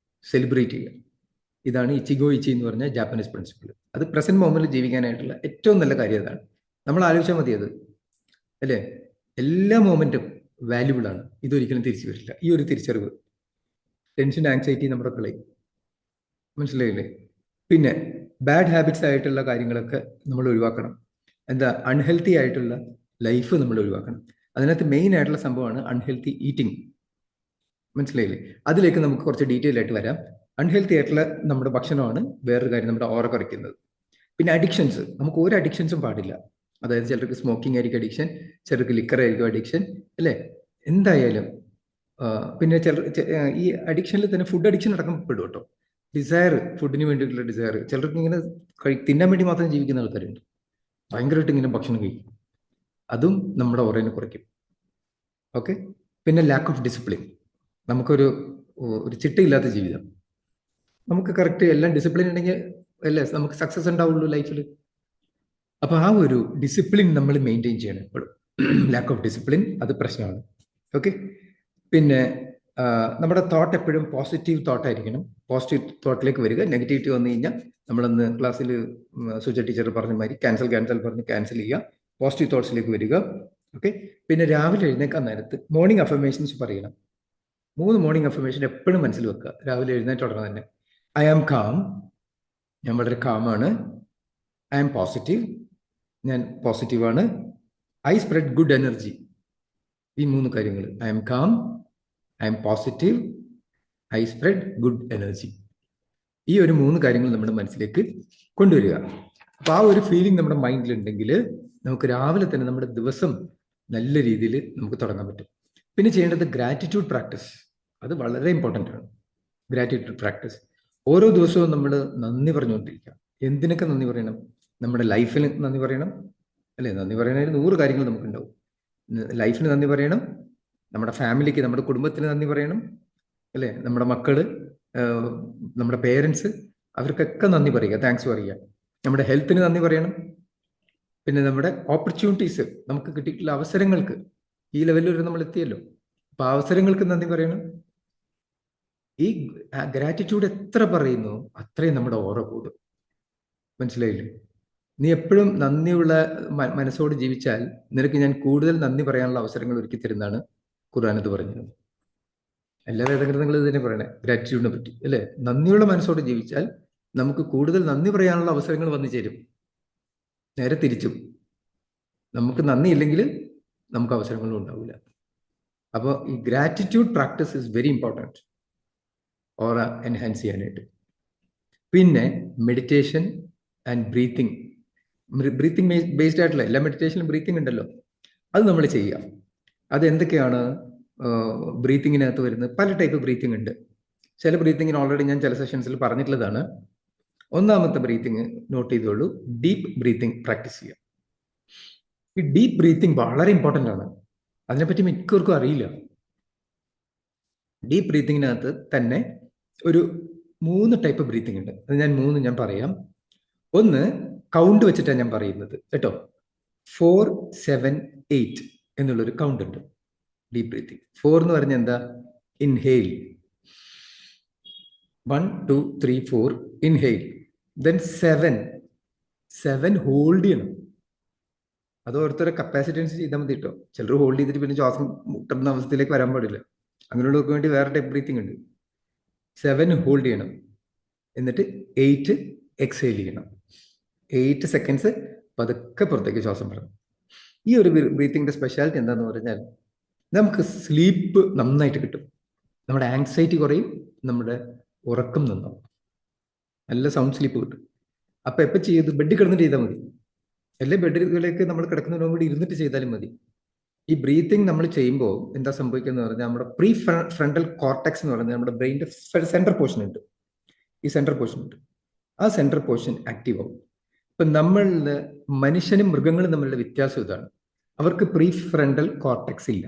S1: സെലിബ്രേറ്റ് ചെയ്യുക. ഇതാണ് ഇച്ചിഗോയിച്ചി എന്ന് പറഞ്ഞ ജാപ്പനീസ് പ്രിൻസിപ്പിൾ. അത് പ്രസന്റ് മൊമെന്റിൽ ജീവിക്കാനായിട്ടുള്ള ഏറ്റവും നല്ല കാര്യം അതാണ്. നമ്മൾ ആലോചിച്ചാൽ മതി അത്, അല്ലേ? എല്ലാ മൊമെന്റും വാല്യുബിൾ ആണ്, ഇതൊരിക്കലും തിരിച്ചു വരില്ല. ഈ ഒരു തിരിച്ചറിവ് ടെൻഷൻ, ആങ്സൈറ്റി നമ്മുടെ കളയും. മനസ്സിലായില്ലേ? പിന്നെ ബാഡ് ഹാബിറ്റ്സ് ആയിട്ടുള്ള കാര്യങ്ങളൊക്കെ നമ്മൾ ഒഴിവാക്കണം. എന്താ? അൺഹെൽത്തി ആയിട്ടുള്ള ലൈഫ് നമ്മൾ ഒഴിവാക്കണം. അതിനകത്ത് മെയിൻ ആയിട്ടുള്ള സംഭവമാണ് അൺഹെൽത്തി ഈറ്റിംഗ്. മനസ്സിലായില്ലേ? അതിലേക്ക് നമുക്ക് കുറച്ച് ഡീറ്റെയിൽ ആയിട്ട് വരാം. അൺഹെൽത്തി ആയിട്ടുള്ള നമ്മുടെ ഭക്ഷണമാണ് വേറൊരു കാര്യം നമ്മുടെ ഓറ കുറയ്ക്കുന്നത്. പിന്നെ അഡിക്ഷൻസ്, നമുക്ക് ഒരു അഡിക്ഷൻസും പാടില്ല. അതായത് ചിലർക്ക് സ്മോക്കിംഗ് ആയിരിക്കും അഡിക്ഷൻ, ചിലർക്ക് ലിക്കർ ആയിരിക്കും അഡിക്ഷൻ, അല്ലേ? എന്തായാലും പിന്നെ ഈ അഡിക്ഷനിൽ തന്നെ ഫുഡ് അഡിക്ഷൻ അടക്കം പെടും കേട്ടോ. ഡിസയർ, ഫുഡിന് വേണ്ടിയിട്ടുള്ള ഡിസയർ. ചിലർക്ക് ഇങ്ങനെ തിന്നാൻ വേണ്ടി മാത്രം ജീവിക്കുന്ന ആൾക്കാരുണ്ട്, ഭയങ്കരമായിട്ട് ഇങ്ങനെ ഭക്ഷണം കഴിക്കും. അതും നമ്മുടെ ഓറയെ കുറയ്ക്കും. ഓക്കെ. പിന്നെ ലാക്ക് ഓഫ് ഡിസിപ്ലിൻ, നമുക്കൊരു ചിട്ടയില്ലാത്ത ജീവിതം. നമുക്ക് കറക്റ്റ് എല്ലാം ഡിസിപ്ലിൻ ഉണ്ടെങ്കിൽ അല്ലേ നമുക്ക് സക്സസ് ഉണ്ടാവുള്ളൂ ലൈഫിൽ. അപ്പൊ ആ ഒരു ഡിസിപ്ലിൻ നമ്മൾ മെയിൻറ്റെയിൻ ചെയ്യണം എപ്പോഴും. ലാക്ക് ഓഫ് ഡിസിപ്ലിൻ, അത് പ്രശ്നമാണ്. ഓക്കെ. പിന്നെ നമ്മുടെ തോട്ട് എപ്പോഴും പോസിറ്റീവ് തോട്ടായിരിക്കണം. പോസിറ്റീവ് തോട്ടിലേക്ക് വരിക. നെഗറ്റിവിറ്റി വന്നു കഴിഞ്ഞാൽ നമ്മളന്ന് ക്ലാസ്സിൽ സുജ ടീച്ചർ പറഞ്ഞ മാതിരി ക്യാൻസൽ പറഞ്ഞ് ക്യാൻസൽ ചെയ്യുക. പോസിറ്റീവ് തോട്ട്സിലേക്ക് വരിക. ഓക്കെ. പിന്നെ രാവിലെ എഴുന്നേക്കാൻ നേരത്ത് മോർണിംഗ് അഫർമേഷൻസ് പറയണം. 3 മോർണിംഗ് അഫർമേഷൻ എപ്പോഴും മനസ്സിൽ വെക്കുക. രാവിലെ എഴുന്നേറ്റ ഉടനെ തന്നെ ഐ ആം കാം, ഞാൻ വളരെ കാമാണ്. ഐ ആം പോസിറ്റീവ്, ഞാൻ പോസിറ്റീവാണ്. I spread good energy. ഈ 3 കാര്യങ്ങൾ, I am calm, I am positive, I spread good energy. ഈ ഒരു 3 കാര്യങ്ങൾ നമ്മുടെ മനസ്സിലേക്ക് കൊണ്ടുവരിക. അപ്പൊ ആ ഒരു ഫീലിംഗ് നമ്മുടെ മൈൻഡിലുണ്ടെങ്കിൽ നമുക്ക് രാവിലെ തന്നെ നമ്മുടെ ദിവസം നല്ല രീതിയിൽ നമുക്ക് തുടങ്ങാൻ പറ്റും. പിന്നെ ചെയ്യേണ്ടത് ഗ്രാറ്റിറ്റ്യൂഡ് പ്രാക്ടീസ്. അത് വളരെ ഇമ്പോർട്ടൻ്റ് ആണ്. Gratitude practice. ഓരോ ദിവസവും നമ്മൾ നന്ദി പറഞ്ഞുകൊണ്ടിരിക്കുക. എന്തിനൊക്കെ നന്ദി പറയണം? നമ്മുടെ ലൈഫിന് നന്ദി പറയണം, അല്ലേ? നന്ദി പറയുന്നതിന് 100 കാര്യങ്ങൾ നമുക്കുണ്ടാവും. ലൈഫിന് നന്ദി പറയണം, നമ്മുടെ ഫാമിലിക്ക്, നമ്മുടെ കുടുംബത്തിന് നന്ദി പറയണം, അല്ലേ? നമ്മുടെ മക്കള്, നമ്മുടെ പേരൻസ്, അവർക്കൊക്കെ നന്ദി പറയുക, താങ്ക്സ് പറയുക. നമ്മുടെ ഹെൽത്തിന് നന്ദി പറയണം. പിന്നെ നമ്മുടെ ഓപ്പർച്യൂണിറ്റീസ്, നമുക്ക് കിട്ടിയിട്ടുള്ള അവസരങ്ങൾക്ക്, ഈ ലെവലിൽ വരെ നമ്മൾ എത്തിയല്ലോ, അപ്പൊ അവസരങ്ങൾക്ക് നന്ദി പറയണം. ഈ ഗ്രാറ്റിറ്റ്യൂഡ് എത്ര പറയുന്നു അത്രയും നമ്മുടെ ഓറ കൂടും. മനസ്സിലായില്ലേ? നീ എപ്പോഴും നന്ദിയുള്ള മനസ്സോട് ജീവിച്ചാൽ നിനക്ക് ഞാൻ കൂടുതൽ നന്ദി പറയാനുള്ള അവസരങ്ങൾ ഒരുക്കി തരുന്നതാണ് ഖുർആനത്ത് പറഞ്ഞത്. എല്ലാ വേദഗ്രന്ഥങ്ങളും ഇതിനെ പറയണേ ഗ്രാറ്റിറ്റ്യൂഡിനെ പറ്റി, അല്ലേ? നന്ദിയുള്ള മനസ്സോട് ജീവിച്ചാൽ നമുക്ക് കൂടുതൽ നന്ദി പറയാനുള്ള അവസരങ്ങൾ വന്നു ചേരും. നേരെ തിരിച്ചും, നമുക്ക് നന്ദി ഇല്ലെങ്കിൽ നമുക്ക് അവസരങ്ങളും ഉണ്ടാവില്ല. അപ്പോൾ ഈ gratitude practice is very important aura enhance ചെയ്യാനായിട്ട്. പിന്നെ meditation and breathing. Breathing based ആയിട്ടുള്ള എല്ലാ മെഡിറ്റേഷനിലും ബ്രീത്തിങ് ഉണ്ടല്ലോ, അത് നമ്മൾ ചെയ്യുക. അത് എന്തൊക്കെയാണ്? ബ്രീത്തിങ്ങിനകത്ത് വരുന്നത് പല ടൈപ്പ് ബ്രീത്തിങ് ഉണ്ട്. ചില ബ്രീത്തിങ്ങിന് ഓൾറെഡി ഞാൻ ചില സെഷൻസിൽ പറഞ്ഞിട്ടുള്ളതാണ്. ഒന്നാമത്തെ ബ്രീത്തിങ് നോട്ട് ചെയ്തോളൂ, ഡീപ്പ് ബ്രീത്തിങ് പ്രാക്ടീസ് ചെയ്യുക. ഈ ഡീപ്പ് ബ്രീത്തിങ് വളരെ ഇമ്പോർട്ടൻ്റ് ആണ്. അതിനെപ്പറ്റി മിക്കവർക്കും അറിയില്ല. ഡീപ്പ് ബ്രീത്തിങ്ങിനകത്ത് തന്നെ ഒരു 3 ടൈപ്പ് ബ്രീത്തിങ് ഉണ്ട്. അത് ഞാൻ പറയാം. ഒന്ന് കൗണ്ട് വെച്ചിട്ടാണ് ഞാൻ പറയുന്നത് കേട്ടോ. 4, 7, 8 എന്നുള്ളൊരു കൗണ്ട് ഉണ്ട് ഡീപ്പ് ബ്രീത്തിങ്. 4 എന്ന് പറഞ്ഞാൽ എന്താ? Inhale 1, 2, 3, 4 inhale. ദെൻ 7 ഹോൾഡ് ചെയ്യണം. അത് ഓരോരുത്തരുടെ കപ്പാസിറ്റി അനുസരിച്ച് ചെയ്താൽ മതി കേട്ടോ. ചിലർ ഹോൾഡ് ചെയ്തിട്ട് പിന്നെ ശ്വാസം മുട്ടുന്ന അവസ്ഥയിലേക്ക് വരാൻ പാടില്ല. അങ്ങനെയുള്ളവർക്ക് വേണ്ടി വേറെ ടൈപ്പ് ബ്രീത്തിങ് ഉണ്ട്. 7 ഹോൾഡ് ചെയ്യണം, എന്നിട്ട് 8 എക്സെയിൽ ചെയ്യണം. 8 സെക്കൻഡ്സ് പതുക്കെ പുറത്തേക്ക് ശ്വാസം വിടണം. ഈ ഒരു ബ്രീത്തിങ്ങിന്റെ സ്പെഷ്യാലിറ്റി എന്താന്ന് പറഞ്ഞാൽ നമുക്ക് സ്ലീപ്പ് നന്നായിട്ട് കിട്ടും, നമ്മുടെ ആങ്സൈറ്റി കുറയും, നമ്മുടെ ഉറക്കം നന്നാവും, നല്ല സൗണ്ട് സ്ലീപ്പ് കിട്ടും. അപ്പൊ എപ്പോൾ ചെയ്ത് ബെഡിൽ കിടന്നിട്ട് ചെയ്താൽ മതി, അല്ലെ ബെഡിലേക്ക് നമ്മൾ കിടക്കുന്നതിനോട് കൂടി ഇരുന്നിട്ട് ചെയ്താലും മതി. ഈ ബ്രീത്തിങ് നമ്മൾ ചെയ്യുമ്പോൾ എന്താ സംഭവിക്കുന്നത് പറഞ്ഞാൽ നമ്മുടെ പ്രീ ഫ്രണ്ടൽ കോർട്ടെക്സ് എന്ന് പറയുന്നത് നമ്മുടെ ബ്രെയിൻ്റെ സെൻട്രൽ പോർഷൻ ഉണ്ട്. ഈ സെൻട്രൽ പോർഷൻ ഉണ്ട്, ആ സെൻട്രൽ പോർഷൻ ആക്റ്റീവ് ആവും. ഇപ്പൊ നമ്മളുടെ മനുഷ്യനും മൃഗങ്ങളും തമ്മിലുള്ള വ്യത്യാസം ഇതാണ്. അവർക്ക് പ്രീ ഫ്രണ്ടൽ കോർട്ടെക്സ് ഇല്ല.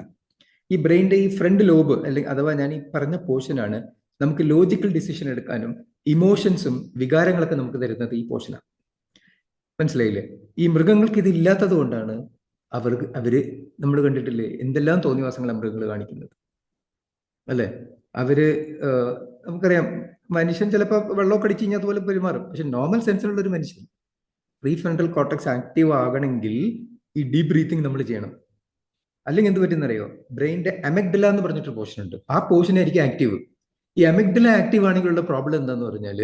S1: ഈ ബ്രെയിൻ്റെ ഈ ഫ്രണ്ട് ലോബ്, അല്ലെങ്കിൽ അഥവാ ഞാൻ ഈ പറഞ്ഞ പോർഷനാണ് നമുക്ക് ലോജിക്കൽ ഡിസിഷൻ എടുക്കാനും ഇമോഷൻസും വികാരങ്ങളൊക്കെ നമുക്ക് തരുന്നത് ഈ പോർഷനാണ്. മനസ്സിലായില്ലേ? ഈ മൃഗങ്ങൾക്ക് ഇത് ഇല്ലാത്തത് കൊണ്ടാണ് അവര് നമ്മൾ കണ്ടിട്ടില്ലേ എന്തെല്ലാം തോന്നിവാസങ്ങളാണ് മൃഗങ്ങൾ കാണിക്കുന്നത്, അല്ലെ? നമുക്കറിയാം മനുഷ്യൻ ചിലപ്പോൾ വെള്ളമൊക്കെ അടിച്ചു കഴിഞ്ഞാൽ അതുപോലെ പെരുമാറും. പക്ഷെ നോർമൽ സെൻസിലുള്ള ഒരു മനുഷ്യൻ പ്രീ ഫ്രണ്ടൽ കോർട്ടെക്സ് ആക്റ്റീവ് ആകണമെങ്കിൽ ഈ ഡീപ് ബ്രീത്തിങ് നമ്മൾ ചെയ്യണം. അല്ലെങ്കിൽ എന്ത് പറ്റുന്നറിയോ? ബ്രെയിൻ്റെ അമിഗ്ഡല എന്ന് പറഞ്ഞിട്ട് പോർഷൻ ഉണ്ട്, ആ പോർഷൻ ആയിരിക്കും ആക്റ്റീവ്. ഈ അമിഗ്ഡല ആക്റ്റീവ് ആണെങ്കിലുള്ള പ്രോബ്ലം എന്താന്ന് പറഞ്ഞാൽ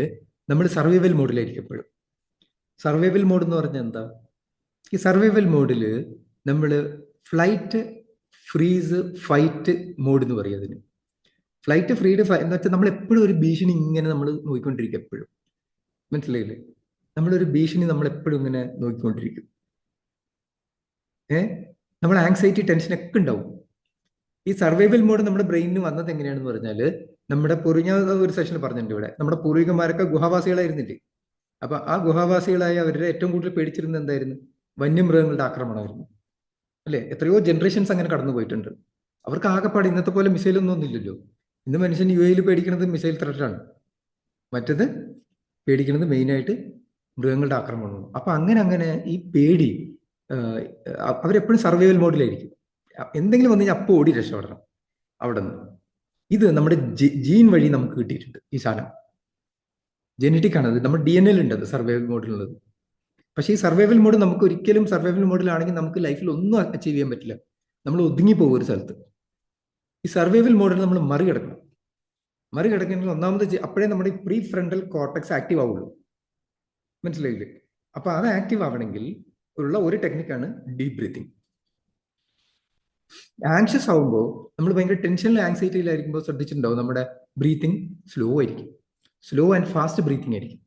S1: നമ്മൾ സർവൈവൽ മോഡിലായിരിക്കും എപ്പോഴും. സർവൈവൽ മോഡ് എന്ന് പറഞ്ഞാൽ എന്താ? ഈ സർവൈവൽ മോഡിൽ നമ്മൾ ഫ്ലൈറ്റ്, ഫ്രീസ്, ഫൈറ്റ് മോഡ് എന്ന് പറയും അതിന്. ഫ്ലൈറ്റ്, ഫ്രീഡ്, എന്ന് വെച്ചാൽ നമ്മൾ എപ്പോഴും ഒരു ഭീഷണി ഇങ്ങനെ നമ്മൾ നോക്കിക്കൊണ്ടിരിക്കും എപ്പോഴും. മനസ്സിലായില്ലേ? നമ്മളൊരു ഭീഷണി നമ്മൾ എപ്പോഴും ഇങ്ങനെ നോക്കിക്കൊണ്ടിരിക്കും. നമ്മൾ ആങ്സൈറ്റി, ടെൻഷനൊക്കെ ഉണ്ടാവും. ഈ സർവൈവൽ മോഡ് നമ്മുടെ ബ്രെയിനിന് വന്നത് എങ്ങനെയാണെന്ന് പറഞ്ഞാൽ നമ്മുടെ ഒരു സെഷനിൽ പറഞ്ഞിട്ടുണ്ട് ഇവിടെ, നമ്മുടെ പൂർവികന്മാരൊക്കെ ഗുഹാവാസികളായിരുന്നില്ലേ? അപ്പൊ ആ ഗുഹാവാസികളായ അവരുടെ ഏറ്റവും കൂടുതൽ പേടിച്ചിരുന്നത് എന്തായിരുന്നു? വന്യമൃഗങ്ങളുടെ ആക്രമണമായിരുന്നു, അല്ലെ? എത്രയോ ജനറേഷൻസ് അങ്ങനെ കടന്നു പോയിട്ടുണ്ട്. അവർക്ക് ആകെപ്പാട് ഇന്നത്തെ പോലെ മിസൈലൊന്നും ഒന്നുമില്ലല്ലോ. ഇന്ന് മനുഷ്യൻ UAE പേടിക്കുന്നത് മിസൈൽ ത്രെറ്റാണ്, മറ്റത് പേടിക്കുന്നത് മെയിനായിട്ട് മൃഗങ്ങളുടെ ആക്രമണമാണ്. അപ്പൊ അങ്ങനെ ഈ പേടി അവരെപ്പോഴും സർവൈവൽ മോഡിലായിരിക്കും. എന്തെങ്കിലും വന്നു കഴിഞ്ഞാൽ അപ്പോൾ ഓടി രക്ഷപ്പെടണം അവിടെ നിന്ന്. ഇത് നമ്മുടെ ജീൻ വഴി നമുക്ക് കിട്ടിയിട്ടുണ്ട് ഈ സാധനം. ജെനറ്റിക് ആണത്, നമ്മുടെ DNA ഉണ്ട് അത് സർവൈവൽ മോഡിലുള്ളത്. പക്ഷേ ഈ സർവൈവൽ മോഡ് നമുക്ക് ഒരിക്കലും സർവൈവൽ മോഡിലാണെങ്കിൽ നമുക്ക് ലൈഫിൽ ഒന്നും അച്ചീവ് ചെയ്യാൻ പറ്റില്ല. നമ്മൾ ഒതുങ്ങിപ്പോകും ഒരു സ്ഥലത്ത്. ഈ സർവൈവൽ മോഡിൽ നമ്മൾ മറികടക്കണം. മറികടക്കണമെങ്കിൽ ഒന്നാമത് അപ്പോഴേ നമ്മുടെ പ്രീ ഫ്രണ്ടൽ കോർട്ടക്സ് ആക്റ്റീവ് ആവുള്ളൂ. മനസ്സിലായില്ലേ? അപ്പൊ അത് ആക്റ്റീവ് ആവണമെങ്കിൽ ഉള്ള ഒരു ടെക്നിക്കാണ് ഡീപ് ബ്രീത്തിങ്. ആങ്ഷ്യസ് ആവുമ്പോൾ, നമ്മൾ ഭയങ്കര ടെൻഷനിൽ ആങ്സൈറ്റിയിലായിരിക്കുമ്പോൾ ശ്രദ്ധിച്ചിട്ടുണ്ടാവും, നമ്മുടെ ബ്രീത്തിങ് സ്ലോ ആയിരിക്കും. സ്ലോ ആൻഡ് ഫാസ്റ്റ് ബ്രീത്തിങ് ആയിരിക്കും.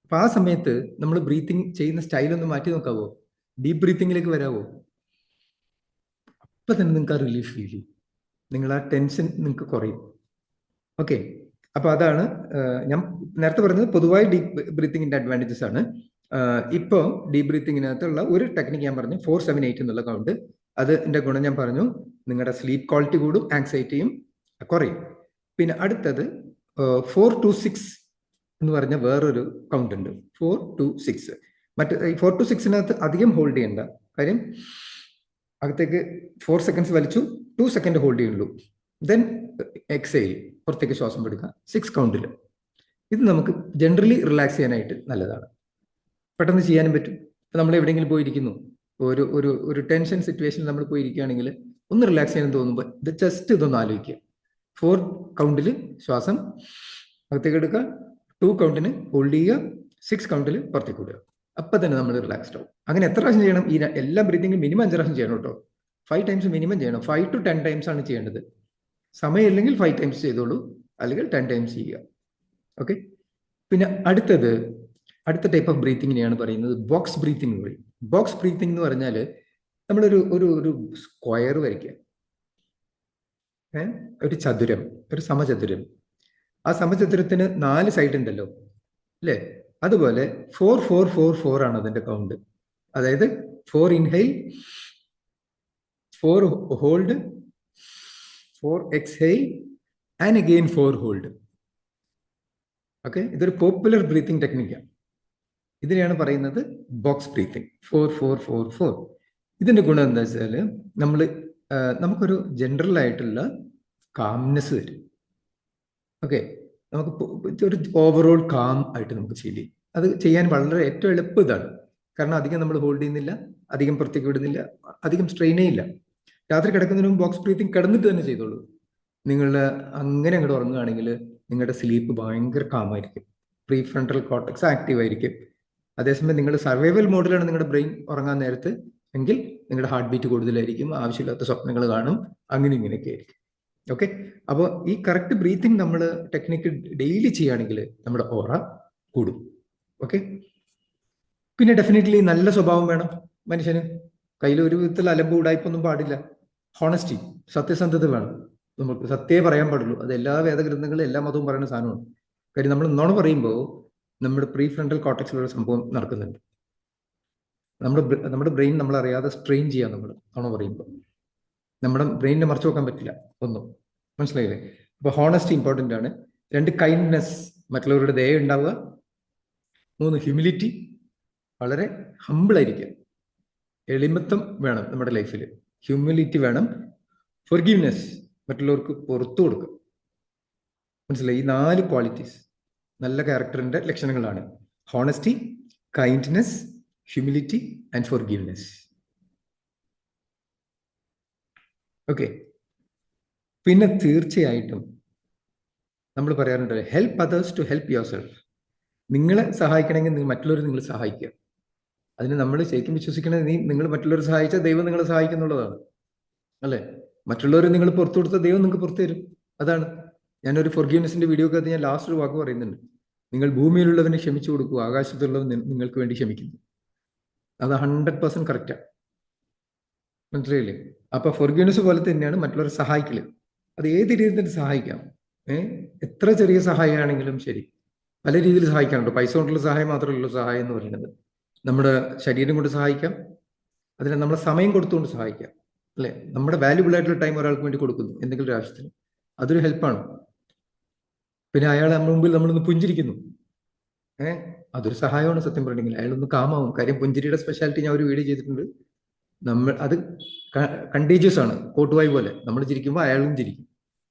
S1: അപ്പൊ ആ സമയത്ത് നമ്മൾ ബ്രീത്തിങ് ചെയ്യുന്ന സ്റ്റൈലൊന്ന് മാറ്റി നോക്കാവോ? ഡീപ് ബ്രീത്തിങ്ങിലേക്ക് വരാവോ? അപ്പൊ തന്നെ നിങ്ങൾക്ക് ആ റിലീഫ് ഫീൽ ചെയ്യും. നിങ്ങൾ ആ ടെൻഷൻ നിങ്ങൾക്ക് കുറയും. ഓക്കെ, അപ്പൊ അതാണ് ഞാൻ നേരത്തെ പറഞ്ഞത്. പൊതുവായി ഡീപ് ബ്രീത്തിങ്ങിന്റെ അഡ്വാൻറ്റേജസ് ആണ്. ഇപ്പോൾ ഡീപ് ബ്രീത്തിങ്ങിനകത്തുള്ള ഒരു ടെക്നിക്ക് ഞാൻ പറഞ്ഞു, 4-7-8 എന്നുള്ള കൗണ്ട്. അതിന്റെ ഗുണം ഞാൻ പറഞ്ഞു, നിങ്ങളുടെ സ്ലീപ്പ് ക്വാളിറ്റി കൂടും, ആങ്സൈറ്റിയും കുറയും. പിന്നെ അടുത്തത് 4-6 എന്ന് പറഞ്ഞ വേറൊരു കൗണ്ട് ഉണ്ട്. 4-6. മറ്റേ 4-6 അധികം ഹോൾഡ് ചെയ്യണ്ട. കാര്യം അകത്തേക്ക് 4 സെക്കൻഡ്സ് വലിച്ചു, 2 സെക്കൻഡ് ഹോൾഡ് ചെയ്യുള്ളൂ. ദെൻ എക്സെയിൽ, പുറത്തേക്ക് ശ്വാസം വിടുക 6 കൗണ്ടിൽ. ഇത് നമുക്ക് ജനറലി റിലാക്സ് ചെയ്യാനായിട്ട് നല്ലതാണ്. പെട്ടെന്ന് ചെയ്യാനും പറ്റും. ഇപ്പം നമ്മൾ എവിടെയെങ്കിലും പോയിരിക്കുന്നു, ഒരു ഒരു ഒരു ടെൻഷൻ സിറ്റുവേഷനിൽ നമ്മൾ പോയിരിക്കുകയാണെങ്കിൽ ഒന്ന് റിലാക്സ് ചെയ്യാൻ തോന്നുമ്പോൾ ഇത് ജസ്റ്റ് ഇതൊന്ന് ആലോചിക്കുക. 4 കൗണ്ടിൽ ശ്വാസം അകത്തേക്ക് എടുക്കുക, 2 കൗണ്ടിന് ഹോൾഡ് ചെയ്യുക, 6 കൗണ്ടിൽ പുറത്തേക്ക് വിടുക. അപ്പം തന്നെ നമ്മൾ റിലാക്സ്ഡ് ആവും. അങ്ങനെ എത്ര പ്രാവശ്യം ചെയ്യണം? ഈ എല്ലാ ബ്രീത്തിങ്ങും മിനിമം 5 പ്രാവശ്യം ചെയ്യണം കേട്ടോ. 5 ടൈംസ് മിനിമം ചെയ്യണം. 5-10 ടൈംസ് ആണ് ചെയ്യേണ്ടത്. സമയമില്ലെങ്കിൽ 5 ടൈംസ് ചെയ്തോളൂ, അല്ലെങ്കിൽ 10 ടൈംസ് ചെയ്യുക. ഓക്കെ. പിന്നെ അടുത്ത ടൈപ്പ് ഓഫ് ബ്രീത്തിങ്ങിനെയാണ് പറയുന്നത് ബോക്സ് ബ്രീത്തിങ് എന്ന് പറയും. ബോക്സ് ബ്രീത്തിങ് എന്ന് പറഞ്ഞാൽ നമ്മളൊരു ഒരു ഒരു സ്ക്വയർ വരയ്ക്കുക, ഒരു ചതുരം, ഒരു സമചതുരം. ആ സമചതുരത്തിന് 4 സൈഡ് ഉണ്ടല്ലോ, അല്ലേ? അതുപോലെ 4-4-4-4 ആണ് അതിന്റെ കൗണ്ട്. അതായത് 4 inhale, 4 hold, 4 exhale and again 4 hold. Okay, ഇതൊരു പോപ്പുലർ ബ്രീത്തിങ് ടെക്നിക്കാണ്. ഇതിനെയാണ് പറയുന്നത് ബോക്സ് ബ്രീത്തിങ്. 4-4-4-4. ഇതിന്റെ ഗുണം എന്താ വെച്ചാൽ നമുക്കൊരു ജനറൽ ആയിട്ടുള്ള കാംനെസ് തരും. ഓക്കെ, നമുക്ക് ഒരു ഓവറോൾ കാം ആയിട്ട് നമുക്ക് ഫീൽ ചെയ്യും. അത് ചെയ്യാൻ വളരെ ഏറ്റവും എളുപ്പം ഇതാണ്. കാരണം അധികം നമ്മൾ ഹോൾഡ് ചെയ്യുന്നില്ല, അധികം പുറത്തേക്ക് വിടുന്നില്ല, അധികം സ്ട്രെയിൻ ചെയ്യില്ല. രാത്രി കിടക്കുന്നതിന് മുമ്പ് ബോക്സ് ബ്രീത്തിങ് കിടന്നിട്ട് തന്നെ ചെയ്തോളൂ. നിങ്ങൾ അങ്ങനെ അങ്ങോട്ട് ഉറങ്ങുകയാണെങ്കിൽ നിങ്ങളുടെ സ്ലീപ്പ് ഭയങ്കര കാമായിരിക്കും. പ്രീ ഫ്രണ്ടൽ കോർട്ടക്സ് ആക്റ്റീവ് ആയിരിക്കും. അതേസമയം നിങ്ങൾ സർവൈവൽ മോഡിലാണ് നിങ്ങളുടെ ബ്രെയിൻ ഉറങ്ങാൻ നേരത്ത് എങ്കിൽ നിങ്ങളുടെ ഹാർട്ട് ബീറ്റ് കൂടുതലായിരിക്കും, ആവശ്യമില്ലാത്ത സ്വപ്നങ്ങൾ കാണും, അങ്ങനെ ഇങ്ങനെയൊക്കെ ആയിരിക്കും. ഓക്കെ, അപ്പോൾ ഈ കറക്റ്റ് ബ്രീത്തിങ് നമ്മൾ ടെക്നിക്ക് ഡെയിലി ചെയ്യുകയാണെങ്കിൽ നമ്മുടെ ഓറ കൂടും. ഓക്കെ. പിന്നെ ഡെഫിനറ്റ്ലി നല്ല സ്വഭാവം വേണം മനുഷ്യന്. കയ്യിൽ ഒരു വിധത്തിൽ അലമ്പ് ഉടായ്പൊന്നും പാടില്ല. ഹോണസ്റ്റി, സത്യസന്ധത വേണം. നമുക്ക് സത്യമേ പറയാൻ പാടുള്ളൂ. അത് എല്ലാ വേദഗ്രന്ഥങ്ങളും എല്ലാ മതവും പറയുന്ന സാധനമാണ്. കാര്യം നമ്മൾ നുണ പറയുമ്പോൾ നമ്മുടെ പ്രീ ഫ്രണ്ടൽ കോർട്ടക്സിലൊരു സംഭവം നടക്കുന്നുണ്ട്. നമ്മുടെ ബ്രെയിൻ നമ്മളറിയാതെ സ്ട്രെയിൻ ചെയ്യാം നമ്മൾ നുണ പറയുമ്പോൾ. നമ്മുടെ ബ്രെയിനിനെ മറച്ചു വെക്കാൻ പറ്റില്ല ഒന്നും. മനസ്സിലായില്ലേ? അപ്പൊ ഹോണസ്റ്റി ഇമ്പോർട്ടൻ്റ് ആണ്. 2 കൈൻഡ്നെസ്, മറ്റുള്ളവരുടെ ദയ ഉണ്ടാവുക. 3 ഹ്യൂമിലിറ്റി, വളരെ ഹമ്പിൾ ആയിരിക്കുക. എളിമത്വം വേണം നമ്മുടെ ലൈഫിൽ. ഹ്യൂമിലിറ്റി വേണം. ഫൊർഗീവ്നെസ്, മറ്റുള്ളവർക്ക് പുറത്തു കൊടുക്കുക. മനസ്സിലായി? ഈ 4 ക്വാളിറ്റീസ് നല്ല ക്യാരക്ടറിന്റെ ലക്ഷണങ്ങളാണ്. Honesty, kindness, humility and forgiveness. Okay. പിന്നെ തീർച്ചയായിട്ടും നമ്മൾ പറയാറുണ്ട്, help others to help yourself. നിങ്ങളെ സഹായിക്കണമെങ്കിൽ മറ്റുള്ളവർ നിങ്ങൾ സഹായിക്കുക. അതിന് നമ്മൾ ശരിക്കും വിശ്വസിക്കണത് നിങ്ങൾ മറ്റുള്ളവർ സഹായിച്ചാൽ ദൈവം നിങ്ങളെ സഹായിക്കുന്നുള്ളതാണ്, അല്ലേ? മറ്റുള്ളവർ നിങ്ങൾ പുറത്തു കൊടുത്താൽ ദൈവം നിങ്ങൾക്ക് പുറത്തു തരും. അതാണ് ഞാനൊരു ഫൊർഗീവ്നെസിന്റെ വീഡിയോക്കകത്ത് ഞാൻ ലാസ്റ്റ് ഒരു വാക്ക് പറയുന്നുണ്ട്. നിങ്ങൾ ഭൂമിയിലുള്ളവനെ ക്ഷമിച്ചു കൊടുക്കൂ, ആകാശത്തുള്ളവൻ നിങ്ങൾക്ക് വേണ്ടി ക്ഷമിക്കുന്നു. അത് 100% കറക്റ്റാണ്. മനസ്സിലായില്ലേ? അപ്പൊ ഫൊർഗീവ്നെസ് പോലെ തന്നെയാണ് മറ്റുള്ളവരെ സഹായിക്കല്. അത് ഏത് രീതിയിൽ സഹായിക്കാം. എത്ര ചെറിയ സഹായമാണെങ്കിലും ശരി, പല രീതിയിൽ സഹായിക്കാനുണ്ട്. പൈസ കൊണ്ടുള്ള സഹായം മാത്രമല്ലല്ലോ സഹായം എന്ന് പറയുന്നത്. നമ്മുടെ ശരീരം കൊണ്ട് സഹായിക്കാം, അതിനെ നമ്മളെ സമയം കൊടുത്തുകൊണ്ട് സഹായിക്കാം, അല്ലെ? നമ്മുടെ വാല്യുബിൾ ആയിട്ടുള്ള ടൈം ഒരാൾക്ക് വേണ്ടി കൊടുക്കുന്നു എന്തെങ്കിലും ഒരു ആവശ്യത്തിന്, അതൊരു ഹെൽപ്പാണ്. പിന്നെ അയാൾ നമ്മുടെ മുമ്പിൽ നമ്മളൊന്ന് പുഞ്ചിരിക്കുന്നു, ഏഹ് അതൊരു സഹായമാണ് സത്യം പറഞ്ഞെങ്കിൽ. അയാളൊന്ന് കാമാവും. കാര്യം പുഞ്ചിരിയുടെ സ്പെഷ്യാലിറ്റി ഞാൻ ഒരു വീഡിയോ ചെയ്തിട്ടുണ്ട്. നമ്മൾ അത് കണ്ടീജിയസ് ആണ്, കോട്ടുവായി പോലെ. നമ്മൾ ചിരിക്കുമ്പോൾ അയാളും ചിരിക്കും,